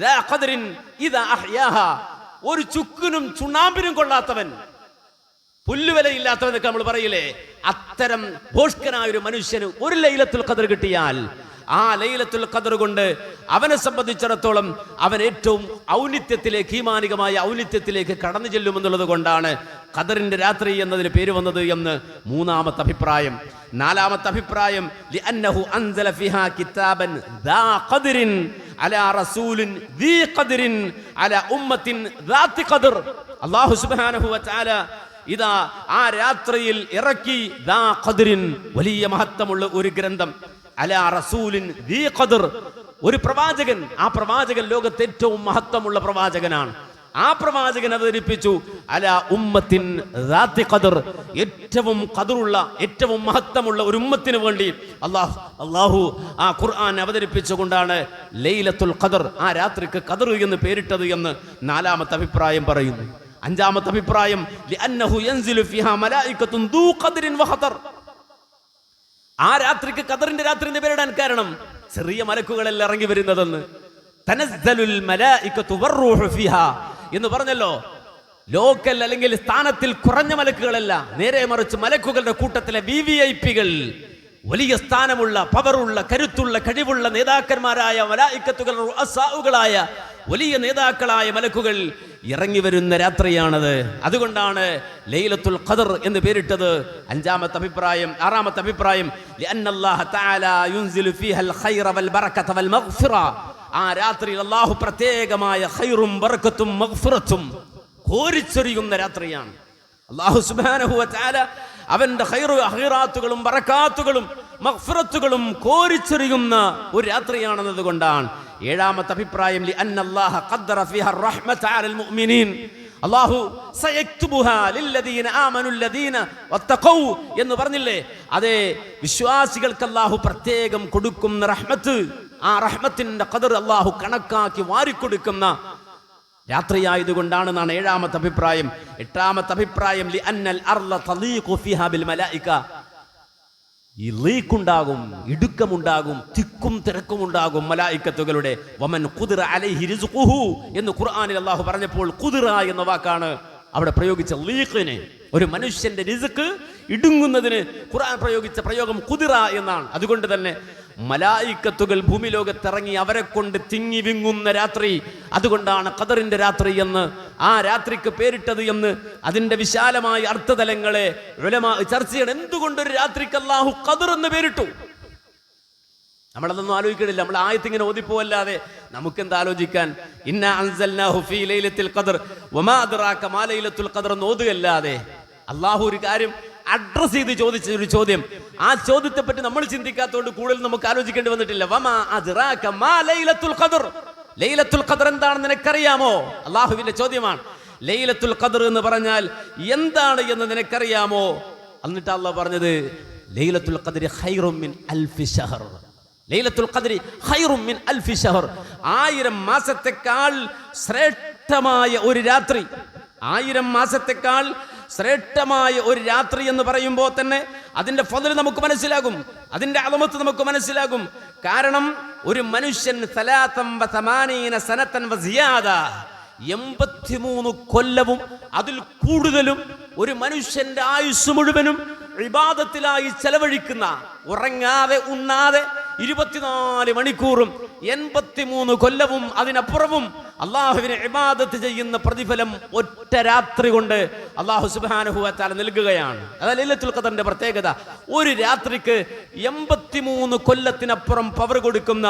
ദാ ഖദറിൻ ഇദാ അഹ്യാഹാ, ഒരു ചുക്കിനും ചുണ്ണാമ്പിനും കൊള്ളാത്തവൻ, പുല്ലുവിലയില്ലാത്തവൻ എന്നൊക്കെ നമ്മൾ പറയില്ലേ, അത്തരം ഭോഷ്കനായ ഒരു മനുഷ്യന് ഒരു ലൈലത്തുൽ ഖദർ കിട്ടിയാൽ ആ ലൈലത്തുൽ ഖദർ കൊണ്ട് അവനെ സംബന്ധിച്ചിടത്തോളം അവൻ ഏറ്റവും ഔന്നിത്യത്തിലേക്ക്, ഈമാനികമായ ഔന്നിത്യത്തിലേക്ക് കടന്നു ചെല്ലുമെന്നുള്ളത് കൊണ്ടാണ് ഖദറിന്റെ രാത്രി എന്നതിന് പേര് വന്നത് എന്ന് മൂന്നാമത്തെ അഭിപ്രായം. നാലാമത്തെ അഭിപ്രായം ലിഅന്നഹു അൻസല ഫിഹാ കിതാബൻ ദാ ഖദറിൻ അലാ റസൂലിൻ ദീ ഖദറിൻ അലാ ഉമ്മത്തിൻ ദാത്തി ഖദർ. അല്ലാഹു സുബ്ഹാനഹു വ തആല ഇതാ ആ രാത്രിയിൽ ഇറക്കി ദാ ഖദറിൻ, വലിയ മഹത്വമുള്ള ഒരു ഗ്രന്ഥം, അലാ റസൂലിൻ ദീ ഖദർ, ഒരു പ്രവാചകൻ. ആ പ്രവാചകൻ ലോകത്തെ ഏറ്റവും മഹത്വമുള്ള പ്രവാചകനാണ്. ആ പ്രവാചകൻ അവതരിപ്പിച്ചു അലാ ഉമ്മത്തിൻ ദാത്തി ഖദർ, ഏറ്റവും ഖദറുള്ള, ഏറ്റവും മഹത്വമുള്ള ഒരു ഉമ്മത്തിന് വേണ്ടി അല്ലാഹു ആ ഖുർആൻ അവതരിപ്പിച്ചുകൊണ്ടാണ് ലൈലത്തുൽ ഖദർ, ആ രാത്രിക്ക് ഖദർ എന്ന് പേരിട്ടത് എന്ന് നാലാമത്തെ അഭിപ്രായം പറയുന്നു. അഞ്ചാമത്തെ അഭിപ്രായം ലിഅന്നഹു യൻസിലു ഫിഹാ മലായികത്തുൻ ദൂ ഖദറിൻ വഖദർ, ആ രാത്രിക്ക് ഖദറിന്റെ രാത്രി എന്ന് പേരിടാൻ കാരണം ചെറിയ മലക്കുകളെല്ലാം ഇറങ്ങി വരുന്നതെന്ന്. തനസ്സലുൽ മലായികത്തു വറൂഹു ഫിഹാ എന്ന് പറഞ്ഞല്ലോ. ലോക്കൽ അല്ലെങ്കിൽ സ്ഥാനത്തിൽ കുറഞ്ഞ മലക്കുകളല്ല, നേരെ മറിച്ച് മലക്കുകളുടെ കൂട്ടത്തിലെ വിവിഐപികൾ, വലിയ സ്ഥാനമുള്ള, പവറുള്ള, കരുത്തുള്ള, കഴിവുള്ള നേതാക്കന്മാരായ മലായികത്തുകൾ, റുഅസാഉകളായ വലിയ നേതാക്കളായ മലക്കുകൾ ഇറങ്ങി വരുന്ന രാത്രിയാണത്. അതുകൊണ്ടാണ് ലൈലത്തുൽ ഖദർ എന്ന് പേരിട്ടത്. അഞ്ചാമത്തെ അഭിപ്രായം. ആറാമത്തെ അഭിപ്രായം ലിഅന്നല്ലാഹ തആല യുൻസിലു ഫീഹൽ ഖൈറ വൽ ബറകത വൽ മഗ്ഫിറ, ആ രാത്രിയിൽ അല്ലാഹു പ്രത്യേകമായ ഖൈറും ബറകത്തും മഗ്ഫിറത്തും കോരിച്ചൊരിയുന്ന രാത്രിയാണ്. അല്ലാഹു സുബ്ഹാനഹു വ തആല അവന്റെ ഖൈറാത്തുകളും ബറകാത്തുകളും മഗ്ഫിറത്തുകളും കോരിച്ചൊരിയുന്ന ഒരു രാത്രിയാണെന്നത് കൊണ്ടാണ്. ഏഴാമത്തെ അഭിപ്രായം ലിഅന്നല്ലാഹ ഖദ്ദറ ഫീഹാ റഹ്മത അലൽ മുഅ്മിനീൻ, അല്ലാഹു സയക്തുബുഹാ ലില്ലദീന ആമനുല്ലദീന വത്തഖൗ എന്ന് പറഞ്ഞില്ലേ, അതേ വിശ്വാസികൾക്ക് അല്ലാഹു പ്രത്യേകം കൊടുക്കുന്ന റഹ്മത്ത്, ആ റഹ്മത്തിന്റെ ഖദർ അല്ലാഹു കണക്കാക്കി വാരിക്കൊടുക്കുന്ന രാത്രിയായതുകൊണ്ടാണെന്നാണ് ഏഴാമത്തെ അഭിപ്രായം. എട്ടാമത്തെ അഭിപ്രായം ലിഅന്നൽ അർള തലീഖു ഫീഹാ ബിൽ മലായിക, ഈ ലീക്കുണ്ടാകും, ഇടുക്കമുണ്ടാകും, തിക്കും തിരക്കും ഉണ്ടാകും മലായിക്കത്തുകളുടെ. വമൻ ഖുദിറ അലൈഹി റിസ്ഖുഹു എന്ന് ഖുർആനിൽ അല്ലാഹു പറഞ്ഞപ്പോൾ ഖുദിറ എന്ന വാക്കാണ് അവിടെ പ്രയോഗിച്ച ലീഖിനെ. ഒരു മനുഷ്യന്റെ റിസ്ക് ഇടുങ്ങുന്നതിന് ഖുർആൻ പ്രയോഗിച്ച പ്രയോഗം ഖുദിറ എന്നാണ്. അതുകൊണ്ട് തന്നെ മലായിക്കത്തുകൾ ഭൂമി ലോകത്തിറങ്ങി അവരെ കൊണ്ട് തിങ്ങി വിങ്ങുന്ന രാത്രി, അതുകൊണ്ടാണ് ഖദറിന്റെ രാത്രി എന്ന് ആ രാത്രിക്ക് പേരിട്ടത് എന്ന് അതിന്റെ വിശാലമായ അർത്ഥതലങ്ങളെ ഉലമാ ചർച്ച ചെയ്യണം. എന്തുകൊണ്ടൊരു രാത്രിക്ക് അല്ലാഹു ഖദർ എന്ന് പേരിട്ടു? നമ്മളതൊന്നും ആലോചിക്കണില്ല. നമ്മൾ ആയത്തിങ്ങനെ ഓതിപ്പോവല്ലാതെ നമുക്കെന്ത് ആലോചിക്കാൻ? ഇന്നാ അൻസൽനാഹു ഫീ ലൈലത്തുൽ ഖദർ വമാ അദ്റാക മാ ലൈലത്തുൽ ഖദർ എന്ന് ഓതുകയല്ലാതെ അല്ലാഹു ഒരു കാര്യം അഡ്രസ് ചെയ്ത് ചോദിച്ച ഒരു ചോദ്യം, ആ ചോദ്യത്തെ പറ്റി നമ്മൾ ചിന്തിക്കാത്തതുകൊണ്ട് കൂടുതൽ നമുക്ക് ആലോചിക്കേണ്ടി വന്നിട്ടില്ല. വമാ അദ്റാക മാ ലൈലത്തുൽ ഖദർ, ലൈലത്തുൽ ഖദർ എന്താണെന്ന് നിനക്കറിയാമോ? അല്ലാഹുവിന്റെ ചോദ്യമാണ്. ലൈലത്തുൽ ഖദർ എന്ന് പറഞ്ഞാൽ എന്താണ് എന്ന് നിനക്കറിയാമോ? എന്നിട്ട് അല്ലാഹു പറഞ്ഞത് ലൈലത്തുൽ ഖദ്രി ഖൈറും മിൻ അൽഫി ശഹർ, ലൈലത്തുൽ ഖദ്രി ഖൈറും മിൻ അൽഫി ശഹർ, 1000 മാസത്തെക്കാൾ ശ്രേഷ്ഠമായ ഒരു രാത്രി, 1000 മാസത്തെക്കാൾ ശ്രേഷ്ഠമായ ഒരു രാത്രി എന്ന് പറയുമ്പോൾ തന്നെ അതിന്റെ ഫضل നമുക്ക് മനസ്സിലാകും, അതിന്റെ അളമത്ത് നമുക്ക് മനസ്സിലാകും. കാരണം ഒരു മനുഷ്യൻ 83 കൊല്ലവും അതിൽ കൂടുതലും ഒരു മനുഷ്യന്റെ ആയുസ് മുഴുവനും ഇബാദത്തിലായി ചെലവഴിക്കുന്ന, ഉറങ്ങാതെ ഉണ്ണാതെ 24 മണിക്കൂറും 83 കൊല്ലവും അതിനപ്പുറവും അള്ളാഹുവിനെ ഇബാദത്ത് ചെയ്യുന്ന പ്രതിഫലം ഒറ്റ രാത്രി കൊണ്ട് അള്ളാഹു സുബ്ഹാനഹു വ തആല നൽകുകയാണ്. അതാണ് ലൈലത്തുൽ ഖദറിന്റെ പ്രത്യേകത. ഒരു രാത്രിക്ക് 83 കൊല്ലത്തിനപ്പുറം പവർ കൊടുക്കുന്ന,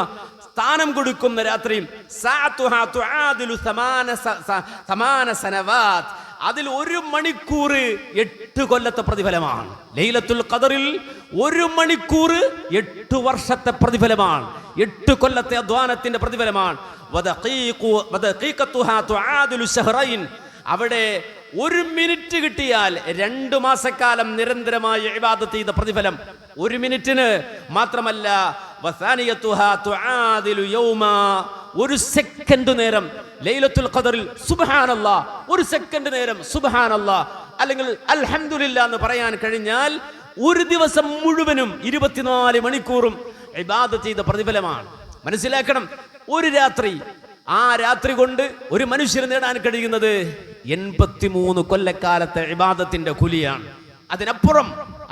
സ്ഥാനം കൊടുക്കുന്ന രാത്രി. അതിൽ 1 മണിക്കൂർ 8 കൊല്ലത്തെ പ്രതിഫലമാണ്. ലൈലത്തുൽ ഖദറിൽ 1 മണിക്കൂർ 8 വർഷത്തെ പ്രതിഫലമാണ്, 8 കൊല്ലത്തെ അധ്വാനത്തിന്റെ പ്രതിഫലമാണ്. അവിടെ 1 മിനിറ്റ് കിട്ടിയാൽ 2 മാസക്കാലം നിരന്തരമായി ഇബാദത്ത് ചെയ്ത പ്രതിഫലം 1 മിനിറ്റിന് മാത്രമല്ല. 1 സെക്കൻഡ് നേരം ലൈലത്തുൽ ഖദറിൽ സുബ്ഹാനല്ലാഹ്, 1 സെക്കൻഡ് നേരം സുബ്ഹാനല്ലാഹ് അല്ലെങ്കിൽ അൽഹംദുലില്ലാഹ് എന്ന് പറയാൻ കഴിഞ്ഞാൽ 1 ദിവസം മുഴുവനും 24 മണിക്കൂറും ഇബാദത്ത് ചെയ്ത പ്രതിഫലമാണ്. മനസ്സിലാക്കണം, ഒരു രാത്രി, ആ രാത്രി കൊണ്ട് ഒരു മനുഷ്യന് നേടാൻ കഴിയുന്നത് 83 കൊല്ലക്കാലത്തെ ഇബാദത്തിന്റെ കൂലിയാണ്.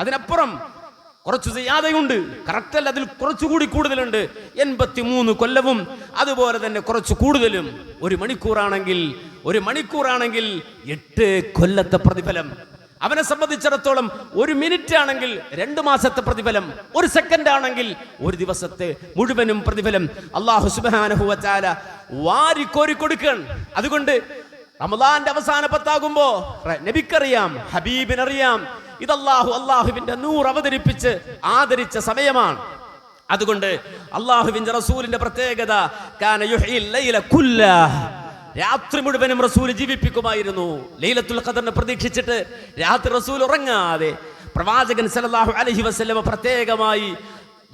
അതിനപ്പുറം കുറച്ച് ചെയ്യാതെയുണ്ട്, കറക്റ്റ് അല്ല, അതിൽ കുറച്ചുകൂടി കൂടുതലുണ്ട്. 83 കൊല്ലവും അതുപോലെ തന്നെ കുറച്ച് കൂടുതലും. 1 മണിക്കൂറാണെങ്കിൽ 8 കൊല്ലത്തെ പ്രതിഫലം. അവനെ സംബന്ധിച്ചിടത്തോളം 1 മിനിറ്റ് ആണെങ്കിൽ 2 മാസത്തെ പ്രതിഫലം, 1 സെക്കൻഡ് ആണെങ്കിൽ 1 ദിവസത്തെ മുഴുവനും പ്രതിഫലം അല്ലാഹു സുബ്ഹാനഹു വ തആല വാരിക്കോരി കൊടുക്കുകയാണ്. അതുകൊണ്ട് റമദാന്റെ അവസാന പത്താകുമ്പോ നബിക്കറിയാം, ഹബീബിനറിയാം, ഇത് അള്ളാഹുവിന്റെ നൂർ അവതരിപ്പിച്ച് ആദരിച്ച സമയമാണ്. അതുകൊണ്ട് അള്ളാഹുവിന്റെ റസൂലിന്റെ പ്രത്യേകത, കാന യുഹ്യിൽ ലൈല കുല്ലഹ്, രാത്രി മുഴുവനും റസൂൽ ജീവിപ്പിക്കുമായിരുന്നു. ലൈലത്തുൽ ഖദറിനെ പ്രതീക്ഷിച്ചിട്ട് രാത്രി റസൂൽ ഉറങ്ങാതെ പ്രവാചകൻ സല്ലല്ലാഹു അലൈഹി വസല്ലം പ്രത്യേകമായി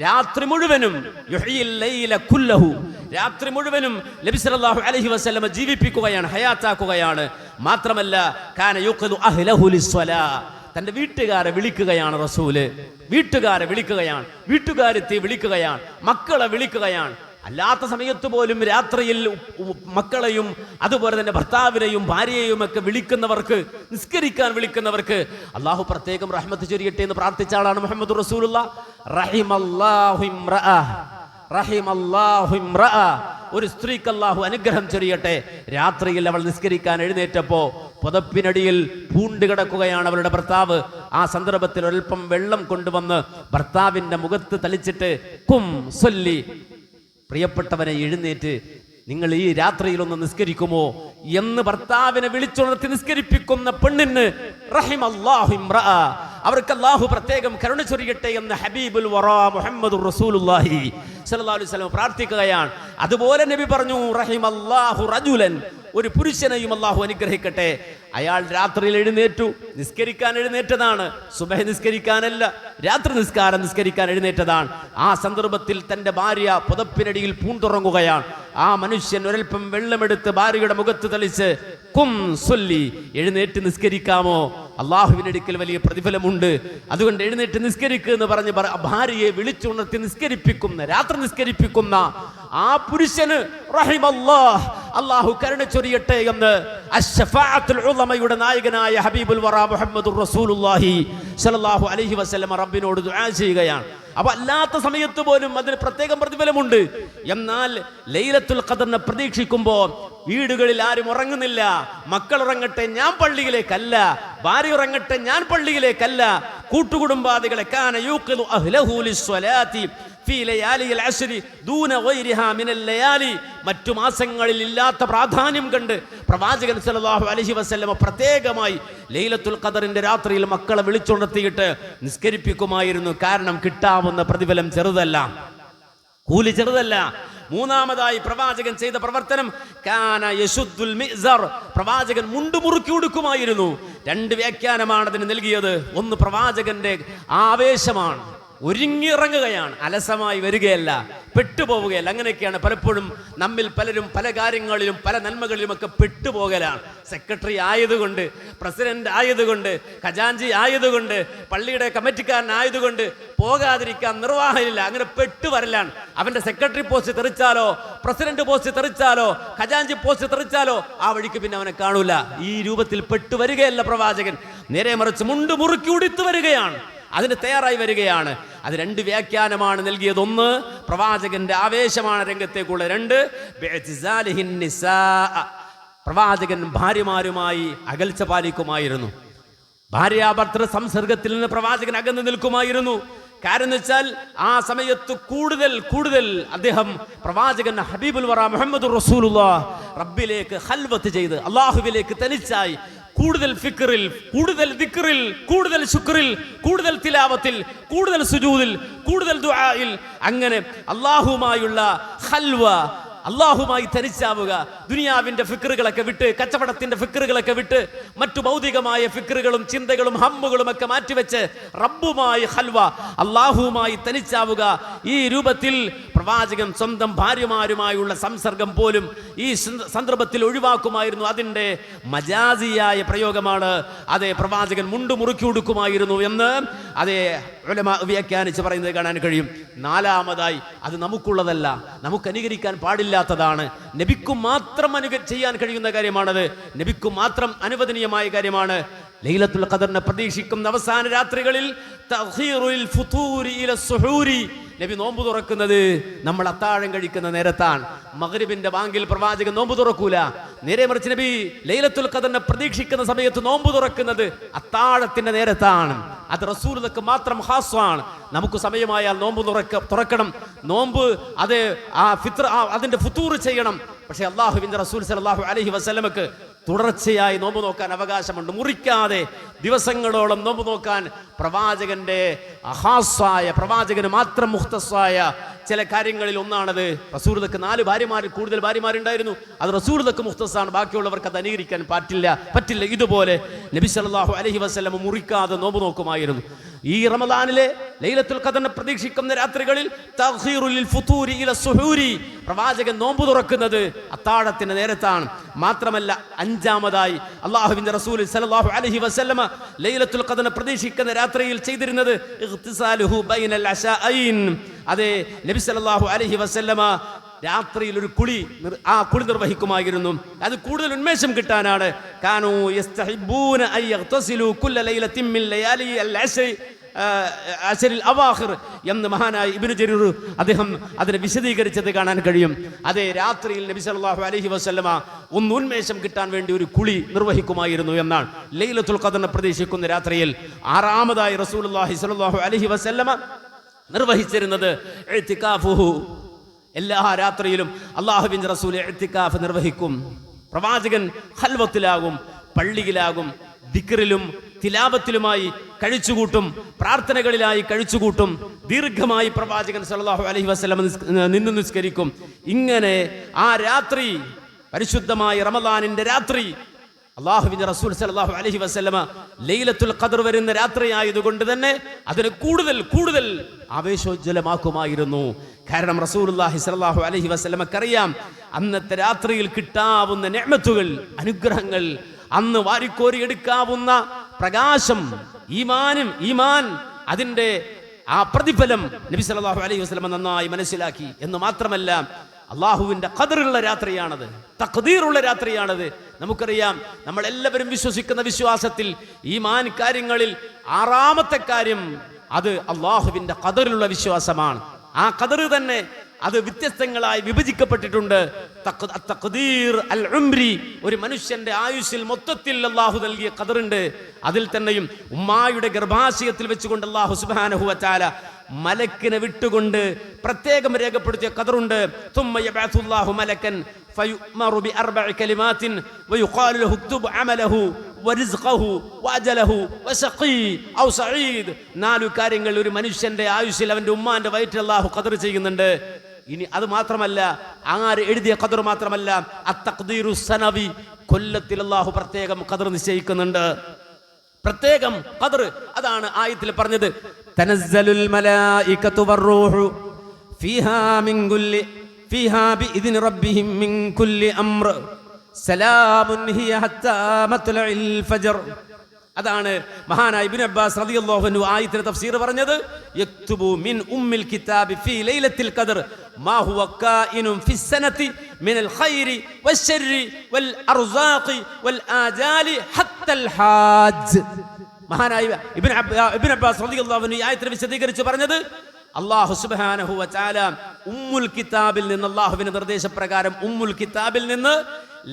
രാത്രി മുഴുവനും യുഹ്യിൽ ലൈല കുല്ലഹു, രാത്രി മുഴുവനും നബി സല്ലല്ലാഹു അലൈഹി വസല്ലം ജീവിപ്പിക്കുകയാണ്, ഹയാത്താക്കുകയാണ്. മാത്രമല്ല കാന യുഖ്ദു അഹ്ലഹു ലിസ്സലാ, തന്റെ വീട്ടുകാരെ വിളിക്കുകയാണ് റസൂല്, വീട്ടുകാരെത്തി വിളിക്കുകയാണ്, മക്കളെ വിളിക്കുകയാണ്. അല്ലാത്ത സമയത്ത് പോലും രാത്രിയിൽ മക്കളെയും അതുപോലെ തന്നെ ഭർത്താവിനെയും ഭാര്യയെയും ഒക്കെ വിളിക്കുന്നവർക്ക്, നിസ്കരിക്കാൻ വിളിക്കുന്നവർക്ക് അള്ളാഹു പ്രത്യേകം റഹ്മത്ത് ചൊരിയട്ടെ എന്ന് പ്രാർത്ഥിച്ച ആളാണ് മുഹമ്മദ് റസൂലുള്ളാഹ്. റഹിമല്ലാഹു ഇംറഅ, ഒരു സ്ത്രീക്ക് അള്ളാഹു അനുഗ്രഹം ചൊരിയട്ടെ. രാത്രിയിൽ അവൾ നിസ്കരിക്കാൻ എഴുന്നേറ്റപ്പോ പുതപ്പിനടിയിൽ പൂണ്ട് കിടക്കുകയാണ് അവളുടെ ഭർത്താവ്. ആ സന്ദർഭത്തിൽ ഒരൽപ്പം വെള്ളം കൊണ്ടുവന്ന് ഭർത്താവിന്റെ മുഖത്ത് തളിച്ചിട്ട്, കും സൊല്ലി, പ്രിയപ്പെട്ടവനെ എഴുന്നേറ്റ് നിങ്ങൾ ഈ രാത്രിയിൽ ഒന്ന് നിസ്കരിക്കുമോ എന്ന് ഭർത്താവിനെ വിളിച്ചുണർത്തി നിസ്കരിപ്പിക്കുന്ന പെണ്ണിന് റഹിമല്ലാഹു ഇംറഅ, അവർക്ക് അല്ലാഹു പ്രത്യേകം കരുണ ചൊരിയട്ടെ എന്ന് ഹബീബുൽ വറാ മുഹമ്മദുർ റസൂലുള്ളാഹി സ്വല്ലല്ലാഹു അലൈഹി വസല്ലം പ്രാർത്ഥിക്കുകയാണ്. അതുപോലെ നബി പറഞ്ഞു, റഹിമല്ലാഹു റജുലൻ, ഒരു പുരുഷനെയും അല്ലാഹു അനുഗ്രഹിക്കട്ടെ. അയാൾ രാത്രിയിൽ എഴുന്നേറ്റു, നിസ്കരിക്കാൻ എഴുന്നേറ്റതാണ്, സുബഹി നിസ്കരിക്കാനല്ല, രാത്രി നിസ്കരിക്കാൻ എഴുന്നേറ്റതാണ്. ആ സന്ദർഭത്തിൽ തന്റെ ഭാര്യ പുതപ്പിനടിയിൽ പൂണ്ടുറങ്ങുകയാണ്. ആ മനുഷ്യൻ ഒരൽപ്പം വെള്ളമെടുത്ത് ഭാര്യയുടെ മുഖത്ത് തളിച്ച്, കും സൊല്ലി, എഴുന്നേറ്റ് നിസ്കരിക്കാമോ, അള്ളാഹുവിന്റെ അടുക്കൽ വലിയ പ്രതിഫലമുണ്ട്, അതുകൊണ്ട് എഴുന്നേറ്റ് നിസ്കരിക്കുക എന്ന് പറഞ്ഞ് ഭാര്യയെ വിളിച്ചുണർത്തി നിസ്കരിപ്പിക്കുന്ന, രാത്രി നിസ്കരിപ്പിക്കുന്ന ആ പുരുഷന് റഹിമല്ലാഹ്, അള്ളാഹു കരുണ ചൊരിയട്ടെ എന്ന് അശ്ശഫാഅത്തുൽ ഉളമയുടെ നായകനായ ഹബീബുൽ വറാ മുഹമ്മദുർ റസൂലുള്ളാഹി സ്വല്ലല്ലാഹു അലൈഹി വസല്ലം റബ്ബിനോട് ദുആ ചെയ്യുകയാണ്. അപ്പൊ അല്ലാത്ത സമയത്ത് പോലും അതിന് പ്രത്യേകം പ്രതിഫലമുണ്ട്. എന്നാൽ ലൈലത്തുൽ ഖദറിനെ പ്രതീക്ഷിക്കുമ്പോൾ വീടുകളിൽ ആരും ഉറങ്ങുന്നില്ല. മക്കൾ ഉറങ്ങട്ടെ, ഞാൻ പള്ളിയിലേക്കല്ല, ഭാര്യ ഉറങ്ങട്ടെ, ഞാൻ പള്ളിയിലേക്കല്ല. കൂട്ടുകുടുംബാദികളെ കാന യൂഖിദു അഹ്ലഹു ലിസ്സലാത്തി ഫീ ലയാലിൽ അശ്രി ദൂന ഗൈരിഹാ മിനൽ ലയാലി, മറ്റു മാസങ്ങളിൽ ഇല്ലാത്ത പ്രാധാന്യം കണ്ട് പ്രവാചകൻ സല്ലല്ലാഹു അലൈഹി വസല്ലം പ്രത്യേകമായി ലൈലത്തുൽ ഖദറിന്റെ രാത്രിയിൽ മക്കളെ വിളിച്ചുണർത്തിയിട്ട് നിസ്കരിപ്പിക്കുമായിരുന്നു. കാരണം കിട്ടാവുന്ന പ്രതിഫലം ചെറുതല്ല, കൂലി ചെറുതല്ല. മൂന്നാമതായി പ്രവാചകൻ ചെയ്ത പ്രവർത്തനം, കാന യശുദ്ദുൽ മിഅ്സർ, പ്രവാചകൻ മുണ്ട് മുറുക്കി ഉടുക്കുമായിരുന്നു. 2 വ്യാഖ്യാനമാണ് അതിന് നൽകിയത്. ഒന്ന് പ്രവാചകന്റെ ആവേശമാണ്, ഒരുങ്ങിയിറങ്ങുകയാണ്, അലസമായി വരികയല്ല, പെട്ടുപോവുകയല്ല. അങ്ങനെയൊക്കെയാണ് പലപ്പോഴും നമ്മിൽ പലരും പല കാര്യങ്ങളിലും പല നന്മകളിലുമൊക്കെ പെട്ടുപോകലാണ്. സെക്രട്ടറി ആയതുകൊണ്ട്, പ്രസിഡന്റ് ആയതുകൊണ്ട്, ഖജാൻജി ആയതുകൊണ്ട്, പള്ളിയുടെ കമ്മിറ്റിക്കാരനായതുകൊണ്ട് പോകാതിരിക്കാൻ നിർവാഹമില്ല. അങ്ങനെ പെട്ടുവരലാണ്. അവന്റെ സെക്രട്ടറി പോസ്റ്റ് തെറിച്ചാലോ, പ്രസിഡന്റ് പോസ്റ്റ് തെറിച്ചാലോ, ഖജാൻജി പോസ്റ്റ് തെറിച്ചാലോ ആ വഴിക്ക് പിന്നെ അവനെ കാണൂല. ഈ രൂപത്തിൽ പെട്ടുവരികയല്ല പ്രവാചകൻ. നേരെ മറിച്ച് മുണ്ട് മുറുക്കി ഉടുത്തു വരികയാണ്, അതിന് തയ്യാറായി വരികയാണ്. അത് രണ്ട് വ്യാഖ്യാനമാണ് നൽകിയത്. ഒന്ന്, പ്രവാചകന്റെ ആവേശമാണ് രംഗത്തേക്കുള്ള. രണ്ട്, പ്രവാചകൻ ഭാര്യമാരുമായി അകൽച്ച പാലിക്കുമായിരുന്നു. ഭാര്യാഭർത്തൃ സംസർഗത്തിൽ നിന്ന് പ്രവാചകൻ അകന്നു നിൽക്കുമായിരുന്നു. കാരണം എന്ന് വെച്ചാൽ ആ സമയത്ത് കൂടുതൽ അദ്ദേഹം പ്രവാചകൻ ഹബീബുൽ വറ മുഹമ്മദ് റസൂലുള്ളാഹ് റബ്ബിലേക്ക് ഖൽവത്ത് ചെയ്ത് അല്ലാഹുവിലേക്ക് തനിച്ചായി കൂടുതൽ ഫിക്റിൽ, കൂടുതൽ ദിക്റിൽ, കൂടുതൽ ശുക്റിൽ, കൂടുതൽ തിലാവത്തിൽ, കൂടുതൽ സുജൂദിൽ, കൂടുതൽ ദുആയിൽ, അങ്ങനെ അല്ലാഹുമായുള്ള ഖൽവ, അല്ലാഹുമായി തനിച്ചാവുക. ദുനിയാവിന്റെ ഫിക്റുകളൊക്കെ വിട്ട്, കച്ചവടത്തിന്റെ ഫിക്റുകളൊക്കെ വിട്ട്, മറ്റു ഭൗതികമായ ഫിക്റുകളും ചിന്തകളും ഹമ്മുകളും ഒക്കെ മാറ്റിവെച്ച് റബ്ബുമായി ഖൽവ, അല്ലാഹുമായി തനിച്ചാവുക. ഈ രൂപത്തിൽ പ്രവാചകൻ സ്വന്തം ഭാര്യമാരുമായുള്ള സംസർഗം പോലും ഈ സന്ദർഭത്തിൽ ഒഴിവാക്കുമായിരുന്നു. അതിൻ്റെ മജാസിയായ പ്രയോഗമാണ്. അതേ, പ്രവാചകൻ മുണ്ടു മുറുക്കി ഉടുക്കുമായിരുന്നു എന്ന് അതേ ഉലമാ വ്യാഖ്യാനിച്ച് പറയുന്നത് കാണാൻ കഴിയും. നാലാമതായി, അത് നമുക്കുള്ളതല്ല, നമുക്ക് അനുകരിക്കാൻ പാടില്ലാത്തതാണ്. നബിക്കും മാത്രം ചെയ്യാൻ കഴിയുന്ന കാര്യമാണത്. നബിക്കും മാത്രം അനുവദനീയമായ കാര്യമാണ്. ലൈലത്തുൽ ഖദറിനെ പ്രതീക്ഷിക്കുന്ന അവസാന രാത്രികളിൽ തഖീറുൽ ഫുതൂരി ഇല സുഹൂരി, നബി നോമ്പ് തുറക്കുന്നത് നമ്മൾ അത്താഴം കഴിക്കുന്ന നേരത്താണ്. മഗ്രിബിന്റെ ബാങ്കിൽ പ്രവാചകൻ നോമ്പ് തുറക്കൂല. നേരെ മറിച്ച് നബി ലൈലത്തുൽ ഖദറിനെ പ്രതീക്ഷിക്കുന്ന സമയത്ത് നോമ്പ് തുറക്കുന്നത് അത്താഴത്തിന്റെ നേരത്താണ്. അത് റസൂലുള്ളാഹിക്ക് മാത്രം ഖാസ്സാണ്. നമുക്ക് സമയമായാൽ നോമ്പ് തുറക്കണം. നോമ്പ് അത് അതിന്റെ ഫുതൂർ ചെയ്യണം. പക്ഷെ അല്ലാഹുവിന്റെ റസൂൽ സല്ലല്ലാഹു അലൈഹി വസല്ലമക്ക് തുടർച്ചയായി നോമ്പ് നോക്കാൻ അവകാശമുണ്ട്. മുറിക്കാതെ ദിവസങ്ങളോളം നോമ്പ് നോക്കാൻ പ്രവാചകന്റെ അഹാസായ, പ്രവാചകന് മാത്രം മുഖ്തസായ ചില കാര്യങ്ങളിൽ ഒന്നാണത്. റസൂലുള്ളാഹിക്ക് 4 ഭാര്യമാരിൽ കൂടുതൽ ഭാര്യമാരുണ്ടായിരുന്നു. അത് റസൂലുള്ളാഹിക്ക് മുഖ്തസാണ്. ബാക്കിയുള്ളവർക്ക് അത് അനുകരിക്കാൻ പറ്റില്ല. ഇതുപോലെ നബി സല്ലല്ലാഹു അലൈഹി വസല്ലം മുറിക്കാതെ നോമ്പ് നോക്കുമായിരുന്നു. ഈ റമദാനിലെ ലൈലത്തുൽ ഖദറിനെ പ്രതീക്ഷിക്കുന്ന രാത്രികളിൽ തഖീറുൽ ഫുതൂരി ഇല സുഹൂരി, പ്രവാചകൻ നോമ്പ് തുറക്കുന്നത് അത്താഴത്തിന്റെ നേരത്താണ്. മാത്രമല്ല, അഞ്ചാമതായി അല്ലാഹുവിന്റെ റസൂൽ സല്ലല്ലാഹു അലൈഹി വസല്ലമ ലൈലത്തുൽ ഖദറിനെ പ്രതീക്ഷിക്കുന്ന രാത്രിയിൽ ചെയ്തിരുന്നത് ഇഖ്തിസാലുഹു ബൈനൽ അശാഅൈൻ. അതേ, നബി സല്ലല്ലാഹു അലൈഹി വസല്ലമ രാത്രിയിൽ ഒരു കുളി നിർവഹിക്കുമായിരുന്നു. അത് കൂടുതൽ ഉന്മേഷം കിട്ടാനാണ്. കാനൂ യസ്തഹിബ്ബൂന അൻ യഗ്തസിലു കുല്ല ലൈലത്തിൻ മിൻ ലയാലി അൽ അശരിൽ അവാഖിർ എന്ന് മഹാനായ ഇബ്നു ജരീർ അദ്ദേഹം അതിനെ വിശദീകരിച്ചത് കാണാൻ കഴിയും. അതേ, രാത്രിയിൽ നബി സല്ലല്ലാഹു അലൈഹി വസല്ലമ ഒന്ന് ഉന്മേഷം കിട്ടാൻ വേണ്ടി ഒരു കുളി നിർവഹിക്കുമായിരുന്നു എന്നാണ്. ലൈലത്തുൽ ഖദറിനെ പ്രതീക്ഷിക്കുന്ന രാത്രിയിൽ ആറാമതായി റസൂലുള്ളാഹി സ്വല്ലല്ലാഹു അലൈഹി വസല്ലമ നിർവഹിച്ചിരുന്നത് ഇഅ്തികാഫുഹു. എല്ലാ രാത്രിയിലും അല്ലാഹുവിന്റെ റസൂൽ ഇഅ്തികാഫ് നിർവഹിക്കും. പ്രവാചകൻ ഖൽവത്തിലാകും, പള്ളിയിലാകും, ദിക്റിലും തിലാവത്തിലുമായി കഴിച്ചുകൂട്ടും, പ്രാർത്ഥനകളിലായി കഴിച്ചുകൂട്ടും. ദീർഘമായി പ്രവാചകൻ സല്ലല്ലാഹു അലൈഹി വസല്ലം നിന്ന് നിസ്കരിക്കും. ഇങ്ങനെ ആ രാത്രി, പരിശുദ്ധമായ റമദാനിന്റെ രാത്രി, അല്ലാഹുവിന്റെ റസൂൽ സല്ലല്ലാഹു അലൈഹി വസല്ലമ ലൈലത്തുൽ ഖദർ വരുന്ന രാത്രിയായതുകൊണ്ട് തന്നെ അതിനെ കൂടുതൽ ആവേശോജ്വലമാക്കുമായിരുന്നു. കാരണം റസൂലുള്ളാഹി സ്വല്ലല്ലാഹു അലൈഹി വസല്ലമക്കറിയാം അന്നത്തെ രാത്രിയിൽ കിട്ടാവുന്ന നിഅമത്തുകൾ, അനുഗ്രഹങ്ങൾ, അന്ന് വാരിക്കോരി എടുക്കാവുന്ന പ്രകാശം, ഈമാൻ, അതിന്റെ ആ പ്രതിഫലം നബി സല്ലല്ലാഹു അലൈഹി വസല്ലമ നന്നായി മനസ്സിലാക്കി. എന്ന് മാത്രമല്ല, അള്ളാഹുവിന്റെ ഖദറുള്ള രാത്രിയാണത്, തഖ്ദീറുള്ള രാത്രിയാണത്. നമുക്കറിയാം, നമ്മൾ എല്ലാവരും വിശ്വസിക്കുന്ന വിശ്വാസത്തിൽ, ഈമാൻ കാര്യങ്ങളിൽ ആറാമത്തെ കാര്യം അത് അള്ളാഹുവിന്റെ ഖദറിലുള്ള വിശ്വാസമാണ്. ആ ഖദർ തന്നെ അത് വ്യത്യസ്തങ്ങളായി വിഭജിക്കപ്പെട്ടിട്ടുണ്ട്. തഖ്ദീർ അൽ ഉംരി, ഒരു മനുഷ്യന്റെ ആയുസ്സിൽ മൊത്തത്തിൽ അല്ലാഹു നൽകിയ ഖദറുണ്ട്. അതിൽ തന്നെയും ഉമ്മായുടെ ഗർഭാശയത്തിൽ വെച്ചുകൊണ്ട് അല്ലാഹു സുബ്ഹാനഹു വ തആല മലക്കിനെ വിട്ടുകൊണ്ട് പ്രത്യേകം രേഖപ്പെടുത്തിയ ഖദറുണ്ട്. തുമ്മ യബഅസുല്ലാഹു മലക്കൻ ഫയുമറു ബിഅർബഇ കലിമാത്തിൻ വയുഖാലു ലഹു ഉക്തുബ് അമലഹു വറിസ്ഖഹു വഅജലഹു വശഖീ ഔ സഈദ്. 4 കാര്യങ്ങൾ ഒരു മനുഷ്യന്റെ ആയുസ്സിൽ അവന്റെ ഉമ്മാന്റെ വയറ്റിൽ അല്ലാഹു ഖദർ ചെയ്യുന്നുണ്ട്. ഇനി അത് മാത്രമല്ല, ആര് എഴുതിയ ഖദർ മാത്രമല്ല, അത്തഖ്ദീറു സനവി, കൊല്ലത്തിൽ അല്ലാഹു പ്രത്യേകം ഖദർ നിശ്ചയിക്കുന്നുണ്ട്. പ്രത്യേകം ഖദർ, അതാണ് ആയത്തിൽ പറഞ്ഞത് തനസ്സലുൽ മലായികതു വറൂഹു ഫീഹാ ബിഇദ്നി റബ്ബിഹിം മിൻ കുല്ലി അംർ സലാമുൻ ഹിയ ഹത്താ മത്ലഇൽ ഫജ്ർ. അതാണ് മഹാനായ ഇബ്നു അബ്ബാസ് റളിയല്ലാഹു അൻഹു ആയത്തിന്റെ തഫ്സീർ പറഞ്ഞത്. യക്തുബു മിൻ ഉമ്മിൽ കിതാബി ഫീ ലൈലത്തിൽ ഖദ്ർ മാ ഹുവ കായിനുൻ ഫി സനതി മിനൽ ഖൈരി വശർരി വൽ അർസാഖി വൽ ആജാലി ഹത്തൽ ഹാജ്. മഹാനായ ഇബ്നു അബ്ബാസ് റളിയല്ലാഹു അൻഹു ആയത്തിനെ വിശദീകരിച്ച് പറഞ്ഞത്, അല്ലാഹു സുബ്ഹാനഹു വ തആല ഉമ്മുൽ കിതാബിൽ നിന്ന്, അല്ലാഹുവിന്റെ നിർദ്ദേശപ്രകാരം ഉമ്മുൽ കിതാബിൽ നിന്ന്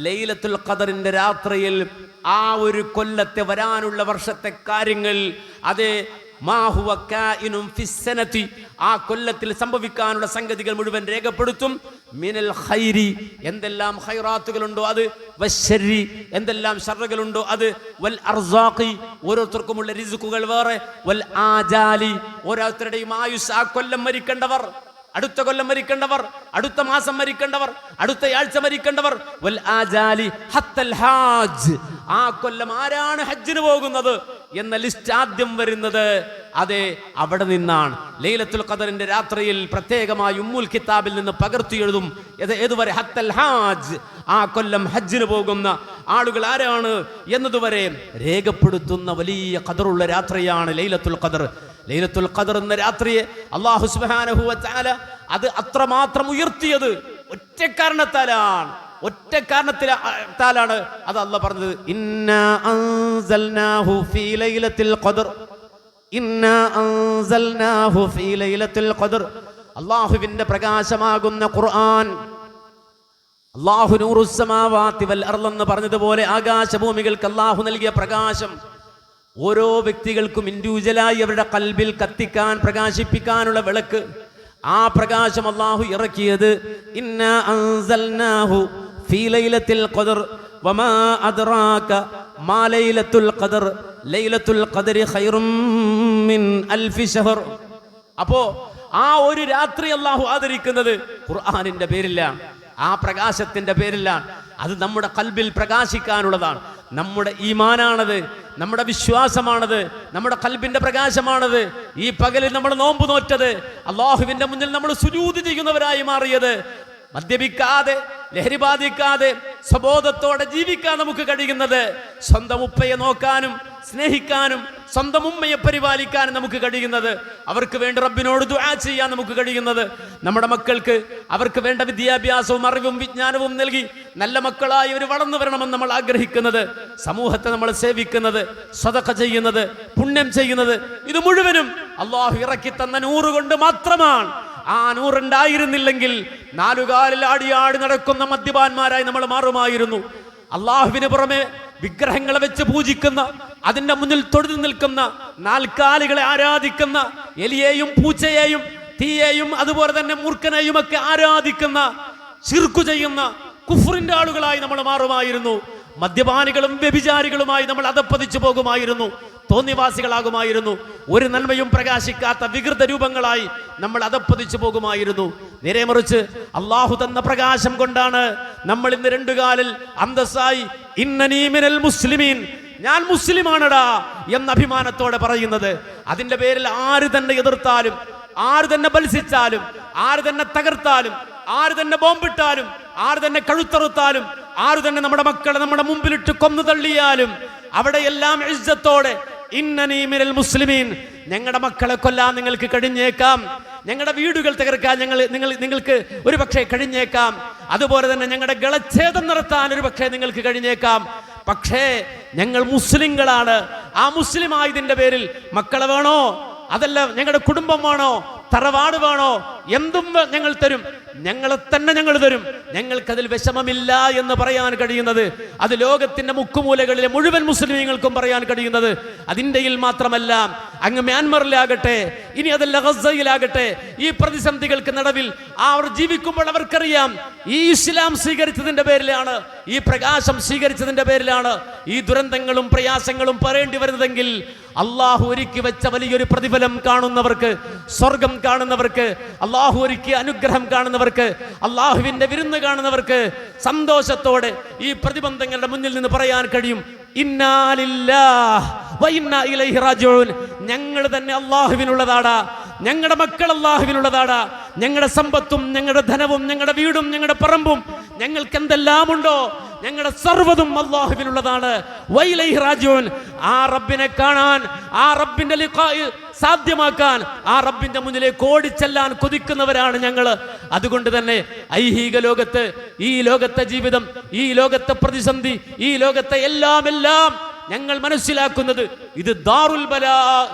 ലൈലത്തുൽ ഖദറിന്റെ രാത്രിയിൽ ആ ഒരു കൊല്ലത്തെ വരാനുള്ള വർഷത്തെ കാര്യങ്ങൾ, അതേ മാ ഹുവ കായിനുൻ ഫിസ്സനതി, ആ കൊല്ലത്തിൽ സംഭവിക്കാനുള്ള സംഗതികൾ മുഴുവൻ രേഖപ്പെടുത്തും. മിനൽ ഖൈരി, എന്തെല്ലാം ഖൈറാത്തുകളുണ്ടോ അത്, വശർരി, എന്തെല്ലാം ഷർറുകളുണ്ടോ അത്, വൽ അർസാഖി, ഓരോരുത്തർക്കുമുള്ള റിസ്കുകൾ വേറെ, വൽ ആജാലി, ഓരോരുത്തരുടെയും ആയുസ്, ആ കൊല്ലം മരിക്കേണ്ടവർ, അടുത്ത കൊല്ലം മരിക്കേണ്ടവർ, അടുത്ത മാസം മരിക്കേണ്ടവർ, അടുത്ത ആഴ്ച മരിക്കേണ്ടവർ, വൽ ആജാലി ഹത്തൽ ഹാജ്, ആ കൊല്ലം ആരാണ് ഹജ്ജിന് പോകുന്നത് എന്ന ലിസ്റ്റ് ആദ്യം വരുന്നത് അതെ അവിടെ നിന്നാണ്. ലൈലത്തുൽ ഖദറിന്റെ രാത്രിയിൽ പ്രത്യേകമായി ഉമ്മുൽ കിതാബിൽ നിന്ന് പകർത്തി എഴുതും. ഏതുവരെ? ഹത്തൽ ഹാജ്, ആ കൊല്ലം ഹജ്ജിന് പോകുന്ന ആളുകൾ ആരാണ് എന്നതുവരെ രേഖപ്പെടുത്തുന്ന വലിയ ഖദറുള്ള രാത്രിയാണ് ലൈലത്തുൽ ഖദർ. ലൈലത്തുൽ ഖദർ എന്ന രാത്രിയെ അല്ലാഹു സുബ്ഹാനഹു വ തആല അത് അത്രമാത്രം ഉയർത്തിയത് ഒറ്റ കാരണത്താലാണ് അത് അല്ലാഹ് പറഞ്ഞത്. ഇന്നാ അൻസൽനാഹു ഫീ ലൈലത്തിൽ ഖദർ, ഇന്നാ അൻസൽനാഹു ഫീ ലൈലത്തിൽ ഖദർ. അല്ലാഹുവിന്റെ പ്രകാശമാകുന്ന ഖുർആൻ, അല്ലാഹു നൂറുസ് സമാവാതി വൽ അർള് എന്ന് പറഞ്ഞതുപോലെ ആകാശഭൂമികൾക്ക് അല്ലാഹു നൽകിയ പ്രകാശം ഓരോ വ്യക്തികൾക്കും ഇൻഡിവിജ്വലായി അവരുടെ ഖൽബിൽ കത്തിക്കാൻ, പ്രകാശിപ്പിക്കാനുള്ള വിളക്ക്, ആ പ്രകാശം അല്ലാഹു ഇറക്കിയത്. ഇന്നാ അൻസൽനാഹു ഫീ ലൈലത്തിൽ ഖദർ വമാ അദ്റാക മാ ലൈലത്തുൽ ഖദർ ലൈലത്തുൽ ഖദരി ഖൈറും മിൻ അൽഫി ശഹർ. അപ്പോ ആ ഒരു രാത്രി അല്ലാഹു ആദരിക്കുന്നത് ഖുർആനിന്റെ പേരിലാണ്, ആ പ്രകാശത്തിന്റെ പേരിലാണ്. അത് നമ്മുടെ ഖൽബിൽ പ്രകാശിക്കാനുള്ളതാണ്. നമ്മുടെ ഈമാനാണത്, നമ്മുടെ വിശ്വാസമാണത്, നമ്മുടെ ഖൽബിന്റെ പ്രകാശമാണത്. ഈ പകലിൽ നമ്മൾ നോമ്പ് നോറ്റത്, അല്ലാഹുവിന്റെ മുന്നിൽ നമ്മൾ സുജൂദ് ചെയ്യുന്നവരായി മാറിയത്, മദ്യപിക്കാതെ, ലഹരി ബാധിക്കാതെ, സ്വബോധത്തോടെ ജീവിക്കാൻ നമുക്ക് കഴിയുന്നത്, സ്വന്തം ഉപ്പയെ നോക്കാനും സ്നേഹിക്കാനും സ്വന്തം ഉമ്മയെ പരിപാലിക്കാനും നമുക്ക് കഴിയുന്നത്, അവർക്ക് വേണ്ടി റബ്ബിനോട് ദുആ ചെയ്യാൻ നമുക്ക് കഴിയുന്നത്, നമ്മുടെ മക്കൾക്ക് അവർക്ക് വേണ്ട വിദ്യാഭ്യാസവും അറിവും വിജ്ഞാനവും നൽകി നല്ല മക്കളായി അവർ വളർന്നു വരണമെന്ന് നമ്മൾ ആഗ്രഹിക്കുന്നത്, സമൂഹത്തെ നമ്മൾ സേവിക്കുന്നത്, സദഖ ചെയ്യുന്നത്, പുണ്യം ചെയ്യുന്നത്, ഇത് മുഴുവനും അല്ലാഹു ഇറക്കി തന്ന നൂറ് കൊണ്ട് മാത്രമാണ്. ആ നൂറുണ്ടായിരുന്നില്ലെങ്കിൽ നാലുകാലിൽ ആടി നടക്കുന്ന മദ്യപാന്മാരായി നമ്മൾ മാറുമായിരുന്നു. അള്ളാഹുവിന് പുറമെ വിഗ്രഹങ്ങളെ വെച്ച് പൂജിക്കുന്ന, അതിന്റെ മുന്നിൽ തൊഴുതു നിൽക്കുന്ന, നാൽക്കാലികളെ ആരാധിക്കുന്ന, എലിയെയും പൂച്ചയെയും തീയെയും അതുപോലെ തന്നെ മൂർഖനെയും ഒക്കെ ആരാധിക്കുന്ന, ശിർക്ക് ചെയ്യുന്ന കുഫ്റിന്റെ ആളുകളായി നമ്മൾ മാറുമായിരുന്നു. മദ്യപാനികളും വ്യഭിചാരികളുമായി നമ്മൾ അധപ്പതിച്ചു പോകുമായിരുന്നു, തോന്നിവാസികളാകുമായിരുന്നു. ഒരു നന്മയും പ്രകാശിക്കാത്ത വികൃത രൂപങ്ങളായി നമ്മൾ അധപ്പതിച്ചു പോകുമായിരുന്നു. നേരെ മറിച്ച് അള്ളാഹു തന്ന പ്രകാശം കൊണ്ടാണ് നമ്മൾ ഇന്ന് രണ്ടുകാലിൽ അന്തസ്സായി ഇന്നനീ മിനൽ മുസ്ലിമീൻ, ഞാൻ മുസ്ലിമാണടാ എന്ന അഭിമാനത്തോടെ പറയുന്നത്. അതിന്റെ പേരിൽ ആര് തന്നെ എതിർത്താലും, ആര് തന്നെ ബത്സിച്ചാലും, ആര് തന്നെ തകർത്താലും, ആര് തന്നെ ബോംബിട്ടാലും, ആര് തന്നെ കഴുത്തറുത്താലും, ആര് തന്നെ നമ്മുടെ മക്കളെ നമ്മുടെ മുമ്പിലിട്ട് കൊന്നു തള്ളിയാലും അവിടെയെല്ലാം ഇസ്സത്തോടെ ഇന്നനീ മിനൽ മുസ്ലിമീൻ, ഞങ്ങളുടെ മക്കളെ കൊല്ലാൻ നിങ്ങൾക്ക് കഴിഞ്ഞേക്കാം, ഞങ്ങളുടെ വീടുകൾ തകർക്കാൻ നിങ്ങൾക്ക് ഒരു പക്ഷേ കഴിഞ്ഞേക്കാം, അതുപോലെ തന്നെ ഞങ്ങളുടെ ഗളച്ഛേദം നടത്താൻ ഒരു പക്ഷേ നിങ്ങൾക്ക് കഴിഞ്ഞേക്കാം, പക്ഷേ ഞങ്ങൾ മുസ്ലിങ്ങളാണ്. ആ മുസ്ലിം ആയതിന്റെ പേരിൽ മക്കളെ വേണോ, അതല്ല ഞങ്ങളുടെ കുടുംബം വേണോ, തറവാട് വേണോ, എന്തും ഞങ്ങൾ തരും, ഞങ്ങളെ തന്നെ ഞങ്ങൾ തരും, ഞങ്ങൾക്കതിൽ വിഷമമില്ല എന്ന് പറയാൻ കഴിയുന്നത്, അത് ലോകത്തിന്റെ മുക്കുമൂലകളിലെ മുഴുവൻ മുസ്ലിമീങ്ങൾക്കും പറയാൻ കഴിയുന്നത് അതിൻ്റെയിൽ മാത്രമല്ല, അങ്ങ് മ്യാൻമറിലാകട്ടെ, ഇനി അതല്ല ഗസയിലാകട്ടെ, ഈ പ്രതിസന്ധികൾക്ക് നടുവിൽ അവർ ജീവിക്കുമ്പോൾ അവർക്കറിയാം ഈ ഇസ്ലാം സ്വീകരിച്ചതിന്റെ പേരിലാണ്, ഈ പ്രകാശം സ്വീകരിച്ചതിന്റെ പേരിലാണ് ഈ ദുരന്തങ്ങളും പ്രയാസങ്ങളും പറയേണ്ടി വരുന്നതെങ്കിൽ അള്ളാഹു ഒരുക്കി വെച്ച വലിയൊരു പ്രതിഫലം കാണുന്നവർക്ക്, സ്വർഗം കാണുന്നവർക്ക്, അള്ളാഹു ഒരുക്കിയ അനുഗ്രഹം കാണുന്നവർക്ക്, അള്ളാഹുവിന്റെ വിരുന്ന് കാണുന്നവർക്ക് സന്തോഷത്തോടെ ഈ പ്രതിബന്ധങ്ങളുടെ മുന്നിൽ നിന്ന് പറയാൻ കഴിയും, ഇന്നാ ലില്ലാഹി വ ഇന്നാ ഇലൈഹി റാജിഊൻ. ഞങ്ങൾ തന്നെ അല്ലാഹുവിനുള്ളതാടാ, ഞങ്ങളുടെ മക്കൾ അല്ലാഹുവിനുള്ളതാടാ, ഞങ്ങളുടെ സമ്പത്തും ഞങ്ങളുടെ ധനവും ഞങ്ങളുടെ വീടും ഞങ്ങളുടെ പറമ്പും ഞങ്ങൾക്ക് എന്തെല്ലാം ഉണ്ടോ ഞങ്ങളുടെ സർവ്വതും അല്ലാഹുവിനുള്ളതാണ്. വഇലൈഹി റാജിഊൻ. ആ റബ്ബിനെ കാണാൻ, ആ റബ്ബിന്റെ ലിഖാഇ സാധ്യമാക്കാൻ, ആ റബ്ബിന്റെ മുന്നിലേക്ക് ഓടിച്ചെല്ലാൻ കൊതിക്കുന്നവരാണ് ഞങ്ങൾ. അതുകൊണ്ട് തന്നെ ഐഹിക ലോകത്ത്, ഈ ലോകത്തെ ജീവിതം, ഈ ലോകത്തെ പ്രതിസന്ധി, ഈ ലോകത്തെ എല്ലാം ഞങ്ങൾ മനസ്സിലാക്കുന്നത് ഇത് ദാറുൽ ബലാ,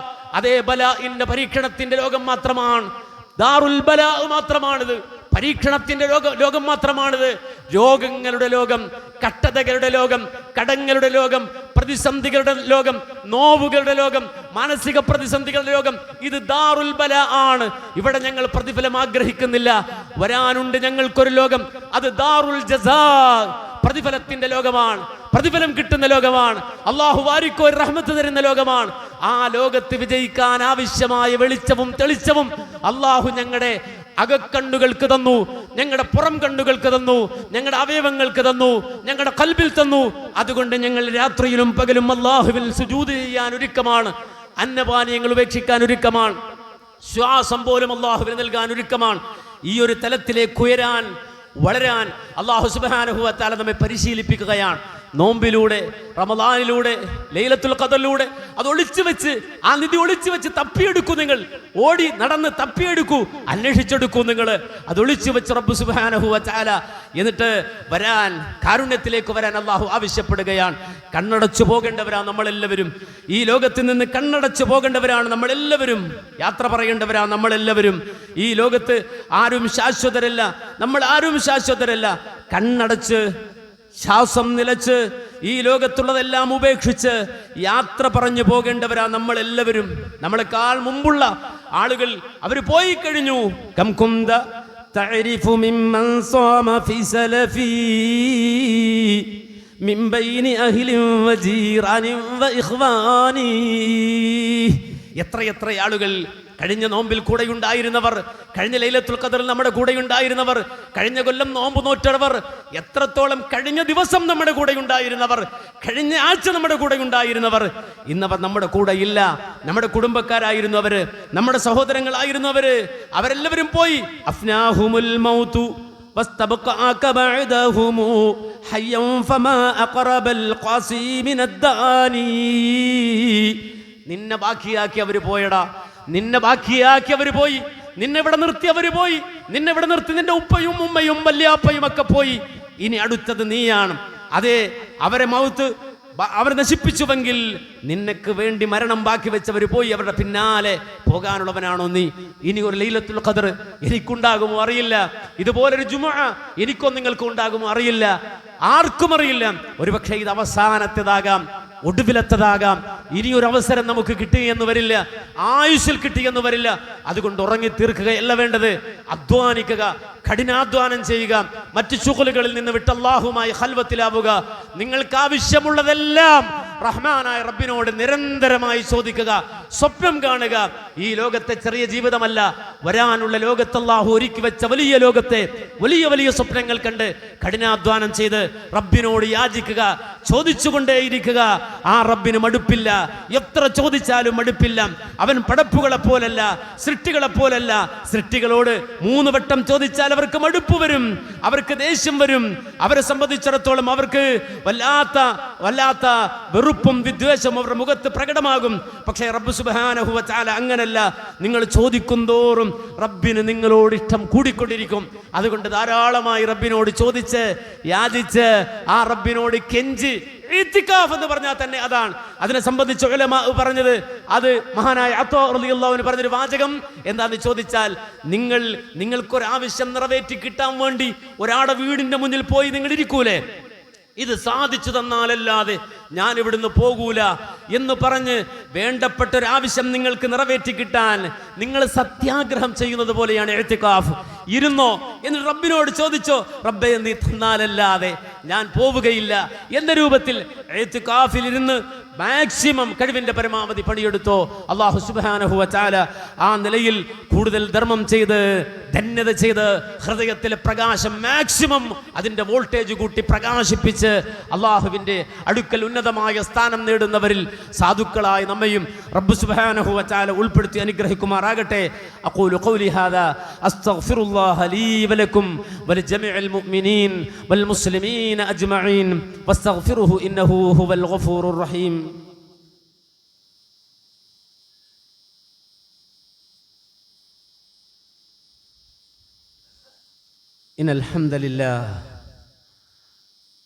അതേ ബലാഇന്റെ പരീക്ഷണത്തിന്റെ ലോകം മാത്രമാണ്. ദാറുൽ ബലാ മാത്രമാണിത്, പരീക്ഷണത്തിന്റെ ലോകം മാത്രമാണിത്. രോഗങ്ങളുടെ ലോകം, കട്ടതകളുടെ ലോകം, കടങ്ങളുടെ ലോകം, പ്രതിസന്ധികളുടെ ലോകം, നോവുകളുടെ ലോകം, മാനസിക പ്രതിസന്ധികളുടെ ലോകം, ഇത് ദാറുൽ ബലാ ആണ്. ഇവിടെ ഞങ്ങൾ പ്രതിഫലം ആഗ്രഹിക്കുന്നില്ല. വരാനുണ്ട് ഞങ്ങൾക്കൊരു ലോകം, അത് ദാറുൽ ജസാ, പ്രതിഫലത്തിന്റെ ലോകമാണ്, പ്രതിഫലം കിട്ടുന്ന ലോകമാണ്. അള്ളാഹു വാരിക്കോരി റഹ്മത്ത് തരുന്ന ലോകമാണ്. ആ ലോകത്ത് വിജയിക്കാൻ ആവശ്യമായ വെളിച്ചവും തെളിച്ചവും അള്ളാഹു ഞങ്ങളുടെ അകക്കണ്ണുകൾക്ക് തന്നു, ഞങ്ങളുടെ പുറം കണ്ണുകൾക്ക് തന്നു, ഞങ്ങളുടെ അവയവങ്ങൾക്ക് തന്നു, ഞങ്ങളുടെ കൽബിൽ തന്നു. അതുകൊണ്ട് ഞങ്ങൾ രാത്രിയിലും പകലും അള്ളാഹുവിൽ സുജൂദ് ചെയ്യാൻ ഒരുക്കമാണ്, അന്നപാനീയങ്ങൾ ഉപേക്ഷിക്കാൻ ഒരുക്കമാണ്, ശ്വാസം പോലും അള്ളാഹുവിന് നൽകാൻ ഒരുക്കമാണ്. ഈ ഒരു തലത്തിലേക്ക് ഉയരാൻ, വളരാൻ അല്ലാഹു സുബ്ഹാനഹു വ തആല നമ്മെ പരിശീലിപ്പിക്കുകയാണ്. നോമ്പിലൂടെ, റമദാനിലൂടെ, ലൈലത്തുൽ ഖദറിലൂടെ അത് ഒളിച്ചു വെച്ച്, ആ നിധി ഒളിച്ചു വെച്ച് തപ്പിയെടുക്കൂ. നിങ്ങൾ ഓടി നടന്ന് തപ്പിയെടുക്കൂ, അന്വേഷിച്ചെടുക്കൂ. നിങ്ങൾ അത് ഒളിച്ചു വെച്ച് റബ്ബ് സുബ്ഹാനഹു വ തആല എന്നിട്ട് വരാൻ, കാരുണ്യത്തിലേക്ക് വരാൻ അല്ലാഹു ആവശ്യപ്പെടുകയാണ്. കണ്ണടച്ചു പോകേണ്ടവരാണ് നമ്മളെല്ലാവരും. ഈ ലോകത്ത് നിന്ന് കണ്ണടച്ചു പോകേണ്ടവരാണ് നമ്മളെല്ലാവരും. യാത്ര പറയേണ്ടവരാണ് നമ്മളെല്ലാവരും. ഈ ലോകത്ത് ആരും ശാശ്വതരല്ല, നമ്മൾ ആരും ശാശ്വതരല്ല. കണ്ണടച്ച്, ശ്വാസം നിലച്ച്, ഈ ലോകത്തുള്ളതെല്ലാം ഉപേക്ഷിച്ച് യാത്ര പറഞ്ഞു പോകേണ്ടവരാ നമ്മളെല്ലാവരും. നമ്മളെക്കാൾ മുമ്പുള്ള ആളുകൾ അവർ പോയി കഴിഞ്ഞു. കം കുന്ത തഅരിഫു മിമ്മൻ സാമ ഫി സലഫി മിൻ ബൈനി അഹ്ലിൻ വജീറാനിൻ വഇഖ്വാനി. എത്ര ആളുകൾ കഴിഞ്ഞ നോമ്പിൽ കൂടെയുണ്ടായിരുന്നവർ, കഴിഞ്ഞ ലൈലത്തുൽ ഖദറിൽ നമ്മുടെ കൂടെയുണ്ടായിരുന്നവർ, കഴിഞ്ഞ കൊല്ലം നോമ്പ് നോറ്റവർ, എത്രത്തോളം കഴിഞ്ഞ ദിവസം നമ്മുടെ കൂടെയുണ്ടായിരുന്നവർ, കഴിഞ്ഞ ആഴ്ച നമ്മുടെ കൂടെയുണ്ടായിരുന്നവർ, ഇന്നവർ നമ്മുടെ കൂടെ ഇല്ല. നമ്മുടെ കുടുംബക്കാരായിരുന്നു അവര്, നമ്മുടെ സഹോദരങ്ങളായിരുന്നു അവര്. അവരെല്ലാവരും പോയി. അഫ്നാഹുമുൽ മൗതു വസ്തബഖഅക ബഅദഹുമു ഹയ്യൻ ഫമാ അഖറബൽ ഖാസി മിനദ്ദാനി. നിന്നെ ബാക്കിയാക്കി അവര് പോയടാ, നിന്നെ ബാക്കിയാക്കി അവര് പോയി. നിന്നെ ഇവിടെ നിർത്തി അവര് പോയി. നിന്നെ ഇവിടെ നിർത്തി നിന്റെ ഉപ്പയും ഉമ്മയും വല്യാപ്പയും ഒക്കെ പോയി. ഇനി അടുത്തത് നീയാണ്. അതെ, അവരെ മൗത്ത് അവർ നശിപ്പിച്ചുവെങ്കിൽ നിനക്ക് വേണ്ടി മരണം ബാക്കി വെച്ചവർ പോയി. അവരുടെ പിന്നാലെ പോകാനുള്ളവനാണോ നീ? ഇനി ഒരു ലൈലത്തുൽ ഖദർ എനിക്കുണ്ടാകുമോ അറിയില്ല. ഇതുപോലൊരു ജുമുഅ എനിക്കോ നിങ്ങൾക്കും ഉണ്ടാകുമോ അറിയില്ല. ആർക്കും അറിയില്ല. ഒരുപക്ഷെ ഇത് അവസാനത്തേതാകാം, ഒടുവിലത്തതാകാം. ഇനിയൊരു അവസരം നമുക്ക് കിട്ടുകയെന്ന് വരില്ല, ആയുസ്സിൽ കിട്ടിയെന്ന് വരില്ല. അതുകൊണ്ട് ഉറങ്ങി തീർക്കുകയല്ല വേണ്ടത്, അധ്വാനിക്കുക, കഠിനാധ്വാനം ചെയ്യുക, മറ്റു ശുഗലുകളിൽ നിന്ന് വിട്ട് അല്ലാഹുമായി ഖൽവത്തിലാവുക. നിങ്ങൾക്ക് ആവശ്യമുള്ളതെല്ലാം റഹ്മാനായ റബ്ബിനോട് നിരന്തരമായി ചോദിക്കുക, സ്വപ്നം കാണുക. ഈ ലോകത്തെ ചെറിയ ജീവിതമല്ല, വരാനുള്ള ലോകത്ത് അല്ലാഹു ഒരുക്കി വെച്ച വലിയ ലോകത്തെ വലിയ വലിയ സ്വപ്നങ്ങൾ കണ്ട് കഠിനാധ്വാനം ചെയ്ത് റബ്ബിനോട് യാചിക്കുക, ചോദിച്ചുകൊണ്ടേയിരിക്കുക. ആ റബ്ബിന് മടുപ്പില്ല, എത്ര ചോദിച്ചാലും മടുപ്പില്ല. അവൻ പടപ്പുകളെ പോലല്ല, സൃഷ്ടികളെ പോലല്ല. സൃഷ്ടികളോട് 3 വട്ടം ചോദിച്ചാൽ അവർക്ക് മടുപ്പ് വരും, അവർക്ക് ദേഷ്യം വരും. അവരെ സംബന്ധിച്ചിടത്തോളം അവർക്ക് വല്ലാത്ത വെറുപ്പും വിദ്വേഷവും അവരുടെ മുഖത്ത് പ്രകടമാകും. പക്ഷേ റബ്ബ് സുബ്ഹാനഹു വ തആല അങ്ങനല്ല. നിങ്ങൾ ചോദിക്കും തോറും റബ്ബിന് നിങ്ങളോട് ഇഷ്ടം കൂടിക്കൊണ്ടിരിക്കും. അതുകൊണ്ട് ധാരാളമായി റബ്ബിനോട് ചോദിച്ച് യാചിച്ച് ആ റബ്ബിനോട് കെഞ്ചി. ഇത്തികാഫ് എന്ന് പറഞ്ഞാൽ തന്നെ അതാണ്. അതിനെ സംബന്ധിച്ച് ഉലമാ പറഞ്ഞത്, അത് മഹാനായ അത്വാ റളിയല്ലാഹു അൻഹു പറഞ്ഞൊരു വാചകം എന്താന്ന് ചോദിച്ചാൽ, നിങ്ങൾക്കൊരാവശ്യം നിറവേറ്റി കിട്ടാൻ വേണ്ടി ഒരാളുടെ വീടിന്റെ മുന്നിൽ പോയി നിങ്ങൾ ഇരിക്കൂലേ, ഇത് സാധിച്ചു തന്നാലല്ലാതെ ഞാൻ ഇവിടുന്ന് പോകൂല എന്ന് പറഞ്ഞ് വേണ്ടപ്പെട്ട ഒരു ആവശ്യം നിങ്ങൾക്ക് നിറവേറ്റി കിട്ടാൻ നിങ്ങൾ സത്യാഗ്രഹം ചെയ്യുന്നത് പോലെയാണ് ഇഅ്തികാഫ്. ഇരുന്നോ എന്ന് റബ്ബിനോട് ചോദിച്ചോ, റബ്ബേ നീ തന്നാലല്ലാതെ ഞാൻ പോവുകയില്ല എന്ന രൂപത്തിൽ ഇഅ്തികാഫിൽ ഇരുന്ന് മാക്സിമം കഴിവിന്റെ പരമാവധി പണിയെടുത്തോ. അല്ലാഹു സുബ്ഹാനഹു വ തആല ആ നിലയിൽ കൂടുതൽ ധർമ്മം ചെയ്ത് ധന്യത ചെയ്ത് ഹൃദയത്തിലെ പ്രകാശം മാക്സിമം അതിന്റെ വോൾട്ടേജ് കൂട്ടി പ്രകാശിപ്പിച്ച് അല്ലാഹുവിന്റെ അടുക്കൽ ഉന്നതമായ സ്ഥാനം നേടുന്നവരിൽ സാധുക്കളായി നമ്മയും റബ്ബ് സുബ്ഹാനഹു വ തആല ഉൾപ്പെടുത്തി അനുഗ്രഹിക്കുമാറാകട്ടെ. അഖൂലു ഖൗലി ഹാദാ അസ്തഗ്ഫിറുല്ലാഹ ലീ വലക്കും വലിജമീഇൽ മുഅ്മിനീൻ വൽ മുസ്ലിമീന അജ്മഈൻ വസ്തഗ്ഫിറുഹു ഇന്നഹു ഹുവൽ ഗഫൂറുർ റഹീം. إن الحمد لله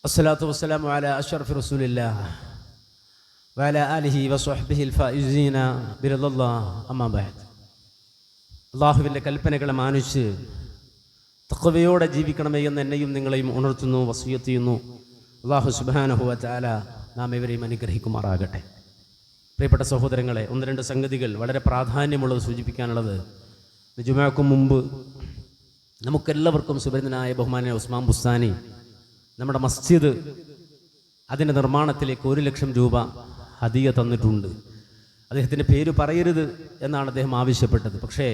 والصلاة والسلام على أشرف رسول الله وعلى آله وصحبه الفائزين برضا الله أما بعد. അള്ളാഹുവിൻ്റെ കൽപ്പനകളെ മാനിച്ച് തഖ്വയോടെ ജീവിക്കണമേ എന്ന് എന്നെയും നിങ്ങളെയും ഉണർത്തുന്നു, വസിയ്യത്ത് ചെയ്യുന്നു. അല്ലാഹു സുബ്ഹാനഹു വ തആല നാം ഇവരെയും അനുഗ്രഹിക്കുമാറാകട്ടെ. പ്രിയപ്പെട്ട സഹോദരങ്ങളെ, ഒന്ന് രണ്ട് സംഗതികൾ വളരെ പ്രാധാന്യമുള്ളത് സൂചിപ്പിക്കാനുള്ളത്. ജുമുഅക്ക് മുമ്പ് നമുക്കെല്ലാവർക്കും സുപരിചിതനായ ബഹുമാനനായ ഉസ്മാൻ ബുസ്താനി നമ്മുടെ മസ്ജിദ് അതിൻ്റെ നിർമ്മാണത്തിലേക്ക് 1 ലക്ഷം രൂപ ഹദിയ തന്നിട്ടുണ്ട്. അദ്ദേഹത്തിൻ്റെ പേര് പറയരുത് എന്നാണ് അദ്ദേഹം ആവശ്യപ്പെട്ടത്. പക്ഷേ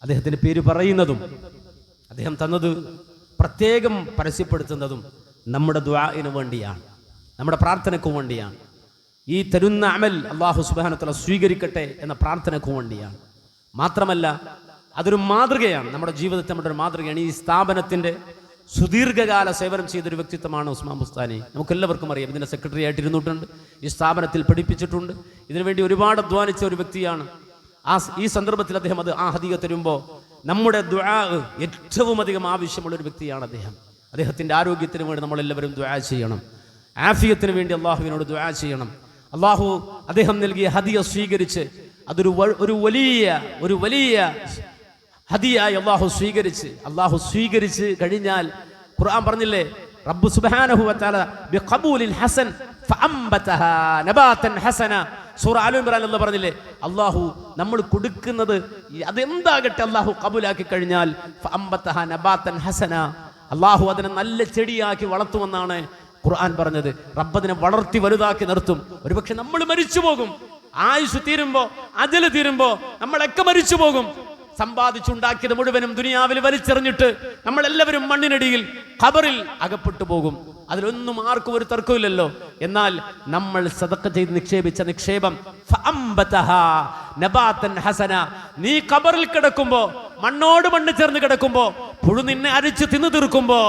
അദ്ദേഹത്തിൻ്റെ പേര് പറയുന്നതും അദ്ദേഹം തന്നത് പ്രത്യേകം പരസ്യപ്പെടുത്തുന്നതും നമ്മുടെ ദുആഇന് വേണ്ടിയാണ്, നമ്മുടെ പ്രാർത്ഥനയ്ക്ക് വേണ്ടിയാണ്. ഈ തരുന്ന അമൽ അല്ലാഹു സുബ്ഹാനഹു വ തആല സ്വീകരിക്കട്ടെ എന്ന പ്രാർത്ഥനയ്ക്ക് വേണ്ടിയാണ്. മാത്രമല്ല അതൊരു മാതൃകയാണ്, നമ്മുടെ ജീവിതത്തിൽ നമ്മുടെ ഒരു മാതൃകയാണ്. ഈ സ്ഥാപനത്തിൻ്റെ സുദീർഘകാല സേവനം ചെയ്തൊരു വ്യക്തിത്വമാണ് ഉസ്മാൻ ബുസ്താനി. നമുക്കെല്ലാവർക്കും അറിയാം. ഇതിൻ്റെ സെക്രട്ടറി ആയിട്ടിരുന്നിട്ടുണ്ട്, ഈ സ്ഥാപനത്തിൽ പഠിപ്പിച്ചിട്ടുണ്ട്, ഇതിനുവേണ്ടി ഒരുപാട് അധ്വാനിച്ച ഒരു വ്യക്തിയാണ്. ഈ സന്ദർഭത്തിൽ അദ്ദേഹം ആ ഹദിയ തരുമ്പോൾ നമ്മുടെ ദുആ ഏറ്റവും അധികം ആവശ്യമുള്ളൊരു വ്യക്തിയാണ് അദ്ദേഹം. അദ്ദേഹത്തിൻ്റെ ആരോഗ്യത്തിന് വേണ്ടി നമ്മളെല്ലാവരും ദുആ ചെയ്യണം, ആഫിയത്തിന് വേണ്ടി അള്ളാഹുവിനോട് ദുആ ചെയ്യണം. അള്ളാഹു അദ്ദേഹം നൽകിയ ഹദിയ സ്വീകരിച്ച് അതൊരു വലിയ ഹദിയായി അള്ളാഹു സ്വീകരിച്ച് കഴിഞ്ഞാൽ ഖുർആൻ പറഞ്ഞില്ലേ, റബ്ബ് സുബ്ഹാനഹു വ തആല ബിഖബൂലിൻ ഹസൻ ഫഅംബതഹാ നബാതൻ ഹസന. സൂറ ആല ഇംറാൻ അല്ലാഹു പറഞ്ഞില്ലേ, അള്ളാഹു നമ്മൾ കൊടുക്കുന്നത് അതെന്താകട്ടെ അള്ളാഹു കബൂലാക്കി കഴിഞ്ഞാൽ ഫഅംബതഹാ നബാതൻ ഹസന, അള്ളാഹു അതിനെ നല്ല ചെടിയാക്കി വളർത്തുമെന്നാണ് ഖുർആൻ പറഞ്ഞത്. റബ്ബ് അതിനെ വളർത്തി വലുതാക്കി നിർത്തും. ഒരുപക്ഷെ നമ്മൾ മരിച്ചു പോകും, ആയുസ് തീരുമ്പോ അജല് തീരുമ്പോ നമ്മളൊക്കെ മരിച്ചു പോകും. സമ്പാദിച്ചുണ്ടാക്കിയത് മുഴുവനും ദുനിയാവിൽ വലിച്ചെറിഞ്ഞിട്ട് നമ്മളെല്ലാവരും മണ്ണിനടിയിൽ ഖബറിൽ അകപ്പെട്ടു പോകും. അതിലൊന്നും ആർക്കും ഒരു തർക്കമില്ലല്ലോ. എന്നാൽ നമ്മൾ സദഖ ചെയ്ത് നിക്ഷേപിച്ച നിക്ഷേപം ഫഅംബതഹാ നബാതൻ ഹസന, നീ ഖബറിൽ കിടക്കുമ്പോ മണ്ണോട് മണ്ണ് ചേർന്ന് കിടക്കുമ്പോ പുഴു നിന്നെ അരിച്ച് തിന്നു തീർക്കുമ്പോ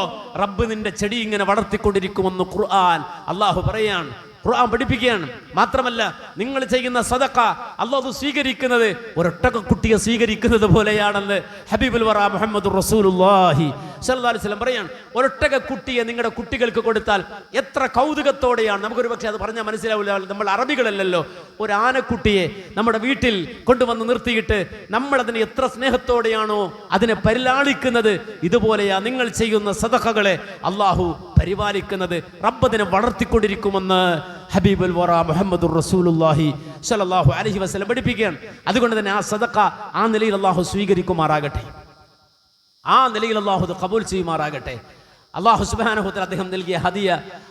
റബ്ബ് നിന്റെ ചെടി ഇങ്ങനെ വളർത്തിക്കൊണ്ടിരിക്കുമെന്ന് ഖുർആൻ അല്ലാഹു പറയാണ്, ഖുർആൻ പഠിപ്പിക്കുകയാണ്. മാത്രമല്ല നിങ്ങൾ ചെയ്യുന്ന സദഖ അല്ലാഹു സ്വീകരിക്കുന്നത് ഒരൊട്ടകക്കുട്ടിയെ സ്വീകരിക്കുന്നത് പോലെയാണെന്ന് ഹബീബുൽ വറ മുഹമ്മദുർ റസൂലുള്ളാഹി സ്വല്ലല്ലാഹു അലൈഹി വസല്ലം പറയാണ്. ഒരൊട്ടകക്കുട്ടിയെ നിങ്ങളുടെ കുട്ടികൾക്ക് കൊടുത്താൽ എത്ര കൗതുകത്തോടെയാണ്. നമുക്കൊരു പക്ഷേ അത് പറഞ്ഞാൽ മനസ്സിലാവില്ല, നമ്മൾ അറബികളല്ലല്ലോ. ഒരു ആനക്കുട്ടിയെ നമ്മുടെ വീട്ടിൽ കൊണ്ടുവന്ന് നിർത്തിയിട്ട് നമ്മൾ അതിനെ എത്ര സ്നേഹത്തോടെയാണോ അതിനെ പരിലാളിക്കുന്നത്, ഇതുപോലെയാ നിങ്ങൾ ചെയ്യുന്ന സദഖകളെ അല്ലാഹു പരിപാലിക്കുന്നത്. റബ്ബ് അതിനെ വളർത്തിക്കൊണ്ടിരിക്കുമെന്ന് ഹബീബുൽ വറ മുഹമ്മദുർ റസൂലുള്ളാഹി സ്വല്ലല്ലാഹു അലൈഹി വസല്ലം പഠിപ്പിക്കുകയാണ്. അതുകൊണ്ട് തന്നെ ആ സദഖ ആ നിലയിൽ അല്ലാഹു സ്വീകരിക്കുമാറാകട്ടെ, ആ നിലയിൽ അല്ലാഹു ഖബൂൽ ചെയ്യുമാറാകട്ടെ. അല്ലാഹു സുബ്ഹാനഹു വ തആല അദ്ദേഹം നൽകിയ ഹദിയ,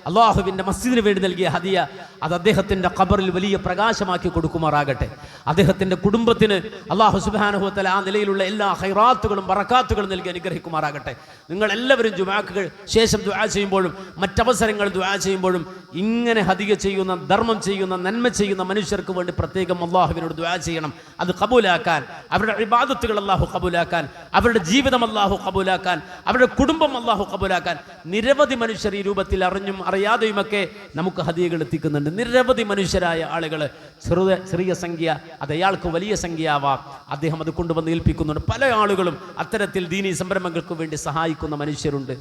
അല്ലാഹുവിൻ്റെ മസ്ജിദിന് വേണ്ടി നൽകിയ ഹദിയ, അത് അദ്ദേഹത്തിൻ്റെ ഖബറിൽ വലിയ പ്രകാശമാക്കി കൊടുക്കുമാറാകട്ടെ. അദ്ദേഹത്തിൻ്റെ കുടുംബത്തിന് അല്ലാഹു സുബ്ഹാനഹു വ തആല ആ നിലയിലുള്ള എല്ലാ ഖൈറാത്തുകളും ബറകാത്തുകളും നൽകി അനുഗ്രഹിക്കുമാറാകട്ടെ. നിങ്ങൾ എല്ലാവരും ജുമുഅക്ക് ശേഷം ദുആ ചെയ്യുമ്പോഴും മറ്റവസരങ്ങൾ ദുആ ചെയ്യുമ്പോഴും ഇങ്ങനെ ഹദിയ ചെയ്യുന്ന, ധർമ്മം ചെയ്യുന്ന, നന്മ ചെയ്യുന്ന മനുഷ്യർക്ക് വേണ്ടി പ്രത്യേകം അല്ലാഹുവിനോട് ദുആ ചെയ്യണം. അത് കബൂലാക്കാൻ, അവരുടെ ഇബാദത്തുകൾ അല്ലാഹു കബൂലാക്കാൻ, അവരുടെ ജീവിതം അല്ലാഹു കബൂലാക്കാൻ, അവരുടെ കുടുംബം അല്ലാഹു കബൂലാക്കാൻ. നിരവധി മനുഷ്യർ ഈ രൂപത്തിൽ അറിഞ്ഞും അറിയാതെയുമൊക്കെ നമുക്ക് ഹദിയകൾ എത്തിക്കുന്നുണ്ട്. നിരവധി മനുഷ്യരായ ആളുകൾ, ചെറിയ സംഖ്യ അത് അയാൾക്ക് വലിയ സംഖ്യ ആവാം, അദ്ദേഹം അത് കൊണ്ടുവന്ന് ഏൽപ്പിക്കുന്നുണ്ട്. പല ആളുകളും അത്തരത്തിൽ ദീനീ സംരംഭങ്ങൾക്ക് വേണ്ടി സഹായിക്കുന്ന മനുഷ്യരുണ്ട്,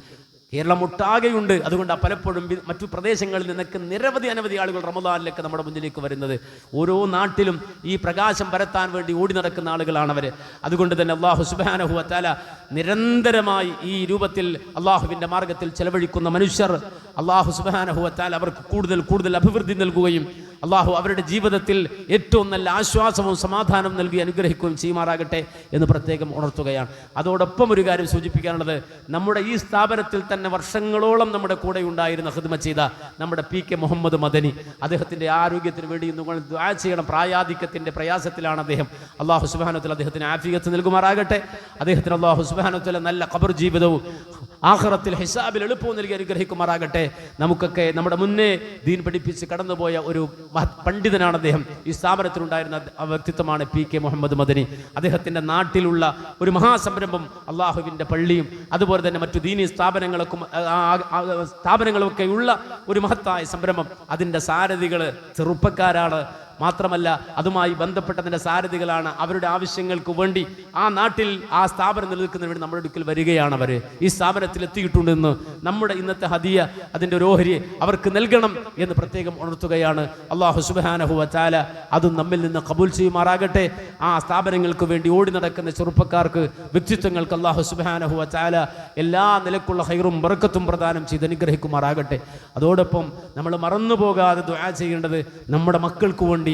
കേരളം ഒട്ടാകെയുണ്ട്. അതുകൊണ്ട് പലപ്പോഴും മറ്റു പ്രദേശങ്ങളിൽ നിന്നൊക്കെ അനവധി ആളുകൾ റമദാനിലൊക്കെ നമ്മുടെ മുന്നിലേക്ക് വരുന്നത്. ഓരോ നാട്ടിലും ഈ പ്രകാശം പരത്താൻ വേണ്ടി ഓടി നടക്കുന്ന ആളുകളാണ് അവർ. അതുകൊണ്ട് തന്നെ അല്ലാഹു സുബ്ഹാനഹു വ തആല നിരന്തരമായി ഈ രൂപത്തിൽ അള്ളാഹുവിൻ്റെ മാർഗത്തിൽ ചെലവഴിക്കുന്ന മനുഷ്യർ അല്ലാഹു സുബ്ഹാനഹു വ തആല അവർക്ക് കൂടുതൽ അഭിവൃദ്ധി നൽകുകയും അള്ളാഹു അവരുടെ ജീവിതത്തിൽ ഏറ്റവും നല്ല ആശ്വാസവും സമാധാനവും നൽകി അനുഗ്രഹിക്കുകയും ചെയ്യുമാറാകട്ടെ എന്ന് പ്രത്യേകം ഉണർത്തുകയാണ്. അതോടൊപ്പം ഒരു കാര്യം സൂചിപ്പിക്കാനുള്ളത്, നമ്മുടെ ഈ സ്ഥാപനത്തിൽ തന്നെ വർഷങ്ങളോളം നമ്മുടെ കൂടെ ഉണ്ടായിരുന്ന ഖിദ്മ ചെയ്ത നമ്മുടെ PK മുഹമ്മദ് മദനി, അദ്ദേഹത്തിൻ്റെ ആരോഗ്യത്തിന് വേണ്ടി നിങ്ങൾ ദുആ ചെയ്യണം. പ്രായാധിക്യത്തിൻ്റെ പ്രയാസത്തിലാണ് അദ്ദേഹം. അള്ളാഹു സുബ്ഹാനഹു വ തആല അദ്ദേഹത്തിന് ആഫിയത്ത് നൽകുമാറാകട്ടെ. അദ്ദേഹത്തിന് അള്ളാഹു സുബ്ഹാനഹു വ തആല നല്ല ഖബർ ജീവിതവും ആഖിറത്തിൽ ഹിസാബിൽ എളുപ്പവും നൽകി അനുഗ്രഹിക്കുമാറാകട്ടെ. നമുക്കൊക്കെ നമ്മുടെ മുന്നേ ദീൻ പഠിപ്പിച്ച് കടന്നുപോയ ഒരു പണ്ഡിതനാണ് അദ്ദേഹം. ഈ സ്ഥാപനത്തിലുണ്ടായിരുന്ന വ്യക്തിത്വമാണ് PK മുഹമ്മദ് മദനി. അദ്ദേഹത്തിൻ്റെ നാട്ടിലുള്ള ഒരു മഹാസംരംഭം അള്ളാഹുവിൻ്റെ പള്ളിയും അതുപോലെ തന്നെ മറ്റു ദീനി സ്ഥാപനങ്ങളൊക്കെ ഉള്ള ഒരു മഹത്തായ സംരംഭം. അതിൻ്റെ സാരഥികൾ ചെറുപ്പക്കാരാണ്. മാത്രമല്ല അതുമായി ബന്ധപ്പെട്ടതിൻ്റെ സാരഥികളാണ്. അവരുടെ ആവശ്യങ്ങൾക്ക് വേണ്ടി ആ നാട്ടിൽ ആ സ്ഥാപനം നിലനിൽക്കുന്നതിന് വേണ്ടി നമ്മുടെ അടുക്കൽ വരികയാണ്. അവർ ഈ സ്ഥാപനത്തിൽ എത്തിയിട്ടുണ്ടെന്ന് നമ്മുടെ ഇന്നത്തെ ഹദിയ, അതിൻ്റെ ഒരു ഓഹരി അവർക്ക് നൽകണം എന്ന് പ്രത്യേകം ഉണർത്തുകയാണ്. അല്ലാഹു സുബ്ഹാനഹു വ തആല അതും നമ്മിൽ നിന്ന് ഖബൂൽ ചെയ്യുമാറാകട്ടെ. ആ സ്ഥാപനങ്ങൾക്ക് വേണ്ടി ഓടി നടക്കുന്ന ചെറുപ്പക്കാർക്ക്, വ്യക്തിത്വങ്ങൾക്ക് അല്ലാഹു സുബ്ഹാനഹു വ തആല എല്ലാ നിലക്കുള്ള ഖൈറും ബറക്കത്തും പ്രദാനം ചെയ്ത് അനുഗ്രഹിക്കുമാറാകട്ടെ. അതോടൊപ്പം നമ്മൾ മറന്നു പോകാതെ ദുആ ചെയ്യേണ്ടത് നമ്മുടെ മക്കൾക്ക് വേണ്ടി,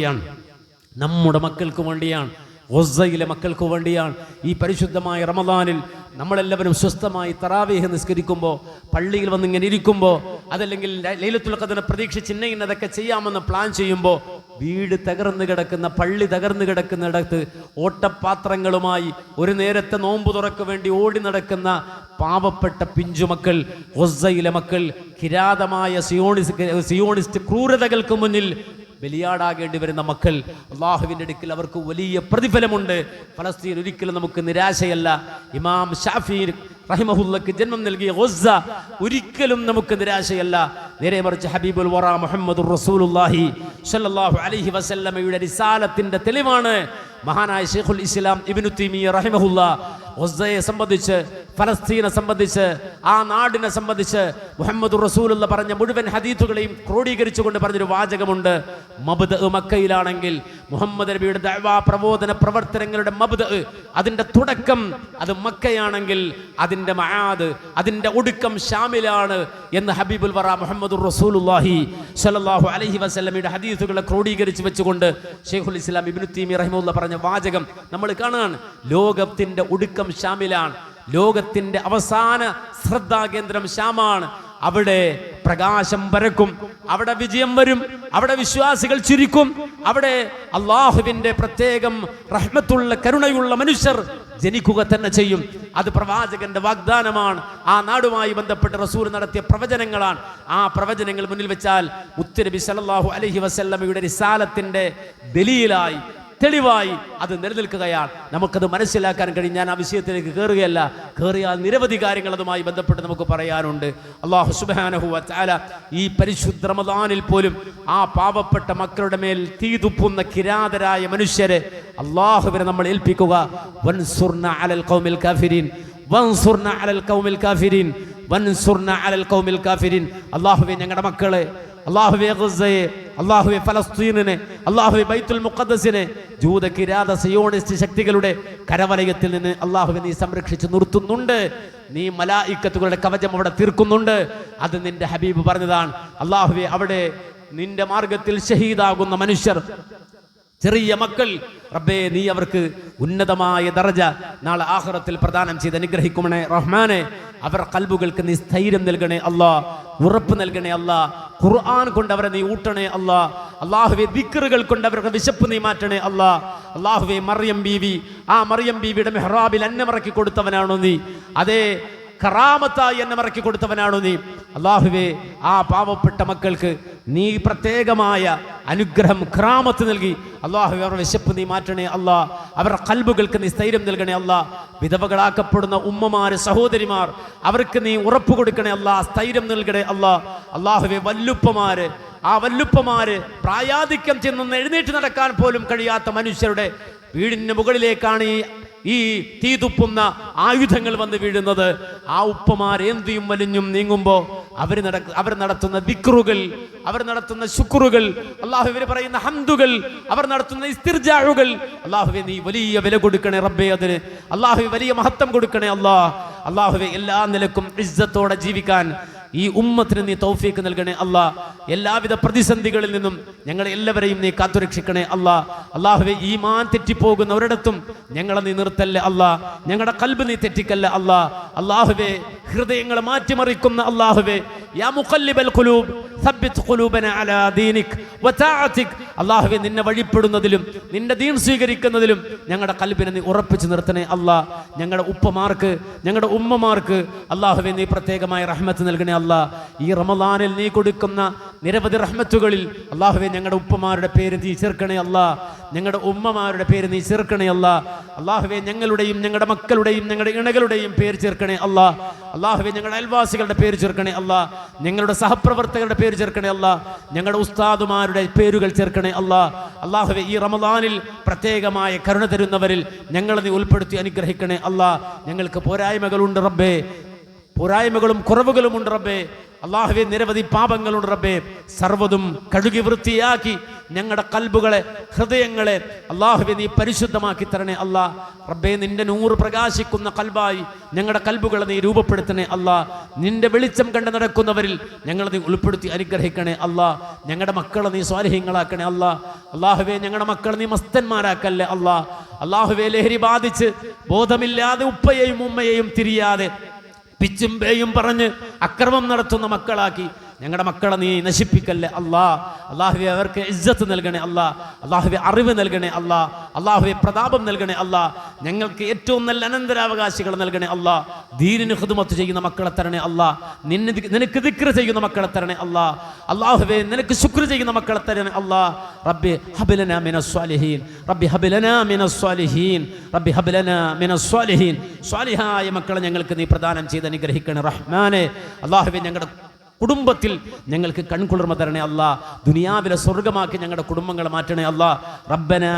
നമ്മുടെ മക്കൾക്ക് വേണ്ടിയാണ്, ഗസയിലെ മക്കൾക്ക് വേണ്ടിയാണ്. ഈ പരിശുദ്ധമായ റമദാനിൽ നമ്മളെല്ലാവരും സ്വസ്ഥമായി തറാവീഹ് നിസ്കരിക്കുമ്പോൾ, പള്ളിയിൽ വന്ന് ഇങ്ങനെ ഇരിക്കുമ്പോൾ, അതല്ലെങ്കിൽ ലൈലത്തുൽ ഖദ്റിനെ പ്രതീക്ഷിച്ച് ഇന്നതൊക്കെ ചെയ്യാമെന്ന് പ്ലാൻ ചെയ്യുമ്പോൾ, വീട് തകർന്നു കിടക്കുന്ന, പള്ളി തകർന്നു കിടക്കുന്നിടത്ത് ഓട്ടപാത്രങ്ങളുമായി ഒരു നേരത്തെ നോമ്പ് തുറക്ക് വേണ്ടി ഓടി നടക്കുന്ന പാവപ്പെട്ട പിഞ്ചുമക്കൾ, ഗസയിലെ മക്കൾ, കിരാതമായ സിയോണിസ്റ്റ് ക്രൂരതകൾക്ക് മുന്നിൽ ബലിയാടാകേണ്ടി വരുന്ന മക്കൾ, അള്ളാഹുവിൻ്റെ അടുക്കൽ അവർക്ക് വലിയ പ്രതിഫലമുണ്ട്. ഫലസ്തീൻ ഒരിക്കലും നമുക്ക് നിരാശയല്ല. ഇമാം ഷാഫി റഹിമഹുല്ലക്ക് ജന്മം നൽകിയ ഗസ ഒരിക്കലും നമുക്ക് നിരാശയല്ല. നേരെ മറിച്ച് ഹബീബുൽ വറ മുഹമ്മദുർ റസൂലുള്ളാഹി സ്വല്ലല്ലാഹു അലൈഹി വസല്ലമയുടെ റിസാലത്തിന്റെ തെളിവാണ് മഹാനായ ശൈഖുൽ ഇസ്ലാം ഇബ്നു തൈമിയ്യ റഹിമഹുല്ലാ ഗസയെ സംബന്ധിച്ച്, ഫലസ്തീനെ സംബന്ധിച്ച്, ആ നാടിനെ സംബന്ധിച്ച് മുഹമ്മദുർ റസൂലുള്ള പറഞ്ഞ മുഴുവൻ ഹദീസുകളെയും ക്രോഡീകരിച്ചുകൊണ്ട് പറഞ്ഞൊരു വാചകമുണ്ട്. മബ്ദഅ മക്കയിലാണെങ്കിൽ, മുഹമ്മദ് നബിയുടെ ദഅവാ പ്രബോധന പ്രവർത്തനങ്ങളുടെ മബ്ദഅ, അതിന്റെ തുടക്കം അത് മക്കയാണെങ്കിൽ അതിന്റെ മആദ്, അതിന്റെ ഒടുക്കം ഷാമിലാണ് എന്ന് ഹബീബുൽ വറ മുഹമ്മദുർ റസൂലുള്ളാഹി സ്വല്ലല്ലാഹു അലൈഹി വസല്ലമയുടെ ഹദീസുകളെ ക്രോഡീകരിച്ച് വെച്ചുകൊണ്ട് ശൈഖുൽ ഇസ്ലാം ഇബ്നു തൈമിയ്യ റഹിമഹുല്ലാ പറഞ്ഞ വാചകം നമ്മൾ കാണാണ്. ലോകത്തിന്റെ ഒടുക്കം ഷാമിലാണ്, ലോകത്തിന്റെ അവസാന ശ്രദ്ധാകേന്ദ്രം ഷാമാണ്. അവിടെ പ്രകാശം പരക്കും, അവിടെ വിജയം വരും, അവിടെ വിശ്വാസികൾ ചിരിക്കും, അവിടെ അള്ളാഹുവിന്റെ പ്രത്യേകം റഹ്മത്തുള്ള കരുണയുള്ള മനുഷ്യർ ജനിക്കുക തന്നെ ചെയ്യും. അത് പ്രവാചകന്റെ വാഗ്ദാനമാണ്. ആ നാടുമായി ബന്ധപ്പെട്ട് റസൂൽ നടത്തിയ പ്രവചനങ്ങളാണ്. ആ പ്രവചനങ്ങൾ മുന്നിൽ വെച്ചാൽ മുത്തുനബി സല്ലല്ലാഹു അലൈഹി വസല്ലമയുടെ റിസാലത്തിന്റെ ദലീലായി, തെളിവായി അത് നിലനിൽക്കുകയാണ്. നമുക്കത് മനസ്സിലാക്കാൻ കഴിയും. ഞാൻ ആ വിഷയത്തിലേക്ക് കയറുകയല്ല, കയറിയാൽ നിരവധി കാര്യങ്ങൾ അതുമായി ബന്ധപ്പെട്ട് നമുക്ക് പറയാനുണ്ട്. അല്ലാഹു സുബ്ഹാനഹു വ തആല ഈ പരിശുദ്ധ റമദാനിൽ പോലും ആ പാവപ്പെട്ട മക്കളുടെ മേൽ തീ തുപ്പുന്ന കിരാതരായ മനുഷ്യരെ അല്ലാഹുവിനെ നമ്മൾ ഏൽപ്പിക്കുക. വൻസുർന അലൽ ഖൗമിൽ കാഫിരീൻ, വൻസുർന അലൽ ഖൗമിൽ കാഫിരീൻ, വൻസുർന അലൽ ഖൗമിൽ കാഫിരീൻ. അല്ലാഹുവേ ഞങ്ങളുടെ മക്കളെ, അല്ലാഹുവേ ഗസയെ, അല്ലാഹുവേ ഫലസ്തീനിനെ, അല്ലാഹുവേ ബൈത്തുൽ മുഖദ്ദസിനെ ജൂത കിരാത സിയോണിസ്റ്റ് ശക്തികളുടെ കരവലയത്തിൽ നിന്ന് അല്ലാഹുവേ നീ സംരക്ഷിച്ച് നിർത്തുന്നുണ്ട്. നീ മലായിക്കത്തുകളുടെ കവചം അവിടെ തീർക്കുന്നുണ്ട്. അത് നിന്റെ ഹബീബ് പറഞ്ഞതാണ്. അല്ലാഹുവേ അവിടെ നിന്റെ മാർഗത്തിൽ ഷഹീദാകുന്ന മനുഷ്യർ, ചെറിയ മക്കൾ, റബ്ബേ നീ അവർക്ക് ഉന്നതമായ ദർജ നാളെ ആഖിറത്തിൽ പ്രദാനം ചെയ്ത് അനുഗ്രഹിക്കുമണേ റഹ്മാനെ. അവർ ഖൽബുകൾക്ക് നീ സ്ഥൈര്യം നൽകണേ അല്ലാ, ഉറപ്പ് നൽകണേ അല്ലാ. ഖുർആൻ കൊണ്ട് അവരെ നീ ഊട്ടണേ അല്ലാ. അല്ലാഹുവേ ദിക്റുകൾ കൊണ്ട് അവരുടെ വിശപ്പ് നീ മാറ്റണേ അല്ലാ. അല്ലാഹുവേ മറിയം ബീവി, ആ മറിയം ബീവിയുടെ മെഹ്റാബിൽ അന്നമിറക്കി കൊടുത്തവനാണോ നീ? അതേ കറാമത്തായി എന്നെ മറക്കി കൊടുത്തവനാണോ നീ? അല്ലാഹുവേ ആ പാവപ്പെട്ട മക്കൾക്ക് നീ പ്രത്യേകമായ അനുഗ്രഹം, കറാമത്ത് നൽകി അല്ലാഹുവേ അവരുടെ വിശപ്പ് നീ മാറ്റണേ അല്ലാ. അവരുടെ ഖൽബുകൾക്ക് നീ സ്ഥൈര്യം നൽകണേ അല്ലാ. വിധവകളാക്കപ്പെടുന്ന ഉമ്മമാര്, സഹോദരിമാർ, അവർക്ക് നീ ഉറപ്പ് കൊടുക്കണേ അല്ലാ, സ്ഥൈര്യം നൽകണേ അല്ലാ. അല്ലാഹുവേ വല്ലുപ്പമാര്, ആ വല്ലുപ്പമാര് പ്രായാധിക്യം ചെന്ന് എഴുന്നേറ്റ് നടക്കാൻ പോലും കഴിയാത്ത മനുഷ്യരുടെ വീടിന് മുകളിലേക്കാണ് ഈ തീ തുപ്പുന്ന ആയുധങ്ങൾ വന്ന് വീഴുന്നത്. ആ ഉപ്പമാർ എന്തിയും വലിഞ്ഞും നീങ്ങുമ്പോൾ അവർ നടത്തുന്ന ദിക്റുകൾ, അവർ നടത്തുന്ന ശുക്റുകൾ, അല്ലാഹുവേ പറയുന്ന ഹംദുകൾ, അവർ നടത്തുന്ന ഇസ്തിർജാഉകൾ, അല്ലാഹുവേ നീ വലിയ വില കൊടുക്കണേ റബ്ബേ അതിന്. അല്ലാഹുവേ വലിയ മഹത്വം കൊടുക്കണേ അല്ലാ. അല്ലാഹുവേ എല്ലാ നിലക്കും ഇസ്സത്തോടെ ജീവിക്കാൻ ഈ ഉമ്മത്തിന് നീ തൗഫീക്ക് നൽകണേ അല്ലാ. എല്ലാവിധ പ്രതിസന്ധികളിൽ നിന്നും ഞങ്ങളെ എല്ലാവരെയും നീ കാത്തുരക്ഷിക്കണേ അല്ലാ. അല്ലാഹുവേ, ഈമാൻ തെറ്റിപ്പോകുന്ന ഒരിടത്തും ഞങ്ങളെ നീ നിർത്തല്ലേ അല്ലാ. ഞങ്ങളുടെ ഖൽബ് നീ തെറ്റിക്കല്ലേ അല്ലാ. അല്ലാഹുവേ, ഹൃദയങ്ങളെ മാറ്റിമറിക്കുന്ന അല്ലാഹുവേ, യാ മുഖല്ലിബൽ ഖുലൂബ് സബ്ബിത് ഖുലൂബനാ അലാ ദീനിക് വതഅതിക്. അല്ലാഹുവേ, നിന്നെ വഴിപ്പെടുന്നതിലും നിന്റെ ദീൻ സ്വീകരിക്കുന്നതിലും ഞങ്ങളുടെ ഖൽബിനെ നീ ഉറപ്പിച്ചു നിർത്തണേ അല്ലാ. ഞങ്ങളുടെ ഉപ്പമാർക്ക്, ഞങ്ങളുടെ ഉമ്മമാർക്ക് അല്ലാഹുവേ നീ പ്രത്യേകമായ റഹ്മത്ത് നൽകണേ അല്ലാ. ഈ റമളാനിൽ നീ കൊടുക്കുന്ന നിരവധി റഹ്മത്തുകളിൽ അല്ലാഹുവേ ഞങ്ങളുടെ ഉപ്പമാരുടെ പേര് നീ ചേർക്കണേ അല്ലാ. ഞങ്ങളുടെ ഉമ്മമാരുടെ പേര് നീ ചേർക്കണേ അല്ലാ. അല്ലാഹുവേ, ഞങ്ങളുടെയും ഞങ്ങളുടെ മക്കളുടെയും ഞങ്ങളുടെ ഇണകളുടെയും പേര് ചേർക്കണേ അല്ലാ. അല്ലാഹുവേ, ഞങ്ങളുടെ അയൽവാസികളുടെ പേര് ചേർക്കണേ അല്ലാ. ഞങ്ങളുടെ സഹപ്രവർത്തകരുടെ പേര് ചേർക്കണേ അല്ലാ. ഞങ്ങളുടെ ഉസ്താദുമാരുടെ പേരുകൾ ചേർക്കണേ അല്ലാ. അല്ലാഹുവേ, ഈ റമളാനിൽ പ്രത്യേകമായ കരുണ തരുന്നവരിൽ ഞങ്ങളെ നീ ഉൾപ്പെടുത്തി അനുഗ്രഹിക്കണേ അല്ലാ. ഞങ്ങൾക്ക് പോരായ്മകളുണ്ട് റബ്ബേ, പോരായ്മകളും കുറവുകളുമുണ്ട് റബ്ബേ. അല്ലാഹുവേ, നിരവധി പാപങ്ങളുണ്ട് റബ്ബേ. സർവ്വതും കഴുകി വൃത്തിയാക്കി ഞങ്ങളുടെ കൽബുകളെ, ഹൃദയങ്ങളെ അല്ലാഹുവേ നീ പരിശുദ്ധമാക്കി തരണേ അല്ലാ. റബ്ബേ, നിന്റെ നൂറ് പ്രകാശിക്കുന്ന കൽബായി ഞങ്ങളുടെ കൽബുകളെ നീ രൂപപ്പെടുത്തണേ അല്ലാ. നിന്റെ വെളിച്ചം കണ്ട് നടക്കുന്നവരിൽ ഞങ്ങളെ നീ ഉൾപ്പെടുത്തി അനുഗ്രഹിക്കണേ അല്ലാ. ഞങ്ങളുടെ മക്കളെ നീ സ്വാലിഹീങ്ങളാക്കണേ അല്ലാ. അല്ലാഹുവേ, ഞങ്ങളുടെ മക്കളെ നീ മസ്തന്മാരാക്കല്ലേ അല്ലാ. അല്ലാഹുവേ, ലഹരി ബാധിച്ച് ബോധമില്ലാതെ ഉപ്പയെയും ഉമ്മയെയും തിരിയാതെ പിച്ചും പേയും പറഞ്ഞ് അക്രമം നടത്തുന്ന മക്കളാക്കി ഞങ്ങളുടെ മക്കളെ നീ നശിപ്പിക്കല്ലേ അല്ലാ. അല്ലാഹുവേ, അവർക്ക് ഇസ്സത്ത് നൽകണേ അല്ലാ. അല്ലാഹുവേ, അറിവ് നൽകണേ അല്ലാ. അല്ലാഹുവേ, പ്രതാപം നൽകണേ അല്ലാ. ഞങ്ങൾക്ക് ഏറ്റവും നല്ല അനന്തരാവകാശികൾ നൽകണേ അല്ലാ. ദീനിന് ഖിദ്മത്ത് ചെയ്യുന്ന മക്കളെ തരണേ അല്ലാ. നിനക്ക് ദിക്ർ ചെയ്യുന്ന മക്കളെ തരണേ അല്ലാ. അല്ലാഹുവേ, നിനക്ക് ശുക്ർ ചെയ്യുന്ന മക്കളെ തരണേ അല്ലാ. റബ്ബി ഹബ് ലനാ മിനസ് സ്വാലിഹീൻ, റബ്ബി ഹബ് ലനാ മിനസ് സ്വാലിഹീൻ, റബ്ബി ഹബ് ലനാ മിനസ് സ്വാലിഹീൻ. സ്വാലിഹായ മക്കളെ ഞങ്ങൾക്ക് നീ പ്രദാനം ചെയ്ത് അനുഗ്രഹിക്കണേ റഹ്മാനെ. അല്ലാഹുവേ, ഞങ്ങളുടെ കുടുംബത്തിൽ ഞങ്ങൾക്ക് കൺകുളിർമ തരണേ അല്ലാ. ദുനിയാവിലെ സ്വർഗമാക്കി ഞങ്ങളുടെ കുടുംബങ്ങളെ മാറ്റണേ അല്ലാ. റബ്ബനാ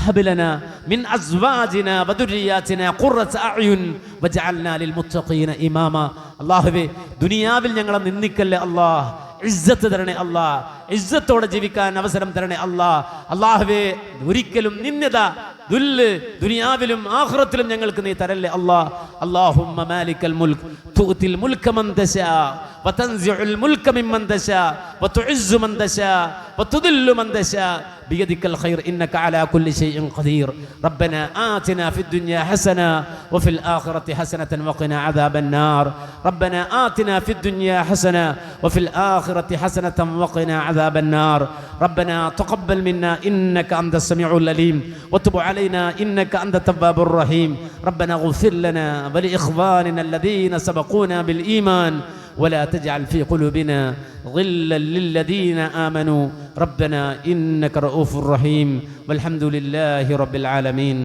ഹബ് ലനാ മിൻ അസ്വാജിനാ വദുരിയാതിനാ ഖുർറത അഅ്യുൻ വജഅൽനാ ലിൽ മുത്തഖീന ഇമാമ. അല്ലാഹുവേ, ദുനിയാവിൽ ഞങ്ങളെ നിന്ദിക്കല്ലേ അല്ലാ. ഇസ്സത്ത് തരണേ അല്ലാ. ഇസ്സത്തോടെ ജീവിക്കാൻ അവസരം തരണേ അല്ലാ. അല്ലാഹുവേ, ഒരിക്കലും നിന്ദത ദുല്ല് ദുനിയാവിലും ആഖിറത്തിലും ഞങ്ങൾക്ക് നീ തരല്ലേ അല്ലാ. അല്ലാഹുമ്മ മാലിക്കൽ മുൽക്ക് തുഅതിൽ മുൽക മൻ തശാ വതൻസിഉൽ മുൽക മിമ്മൻ തശാ വതുഇസ്സു മൻ തശാ വതുദില്ലു മൻ തശാ ബിയദിക്കൽ ഖൈർ ഇന്നക അലാ കുല്ലി ഷൈഇൻ ഖദീർ. റബ്ബനാ ആതിനാ ഫിദ് ദുനിയാ ഹസന വഫിൽ ആഖിറതി ഹസനതൻ വഖിനാ അദാബൻ നാർ. റബ്ബനാ ആതിനാ ഫിദ് ദുനിയാ ഹസന വഫിൽ ആഖിറതി ഹസനതൻ വഖിനാ അദാബൻ നാർ. റബ്ബനാ തഖബ്ബൽ മിന്നാ ഇന്നക അൻതസ് സമീഉൽ അലീം വതുബ് علينا إنك أنت التواب الرحيم. ربنا اغفر لنا ولإخواننا الذين سبقونا بالإيمان ولا تجعل في قلوبنا غلا للذين آمنوا ربنا إنك رؤوف رحيم والحمد لله رب العالمين.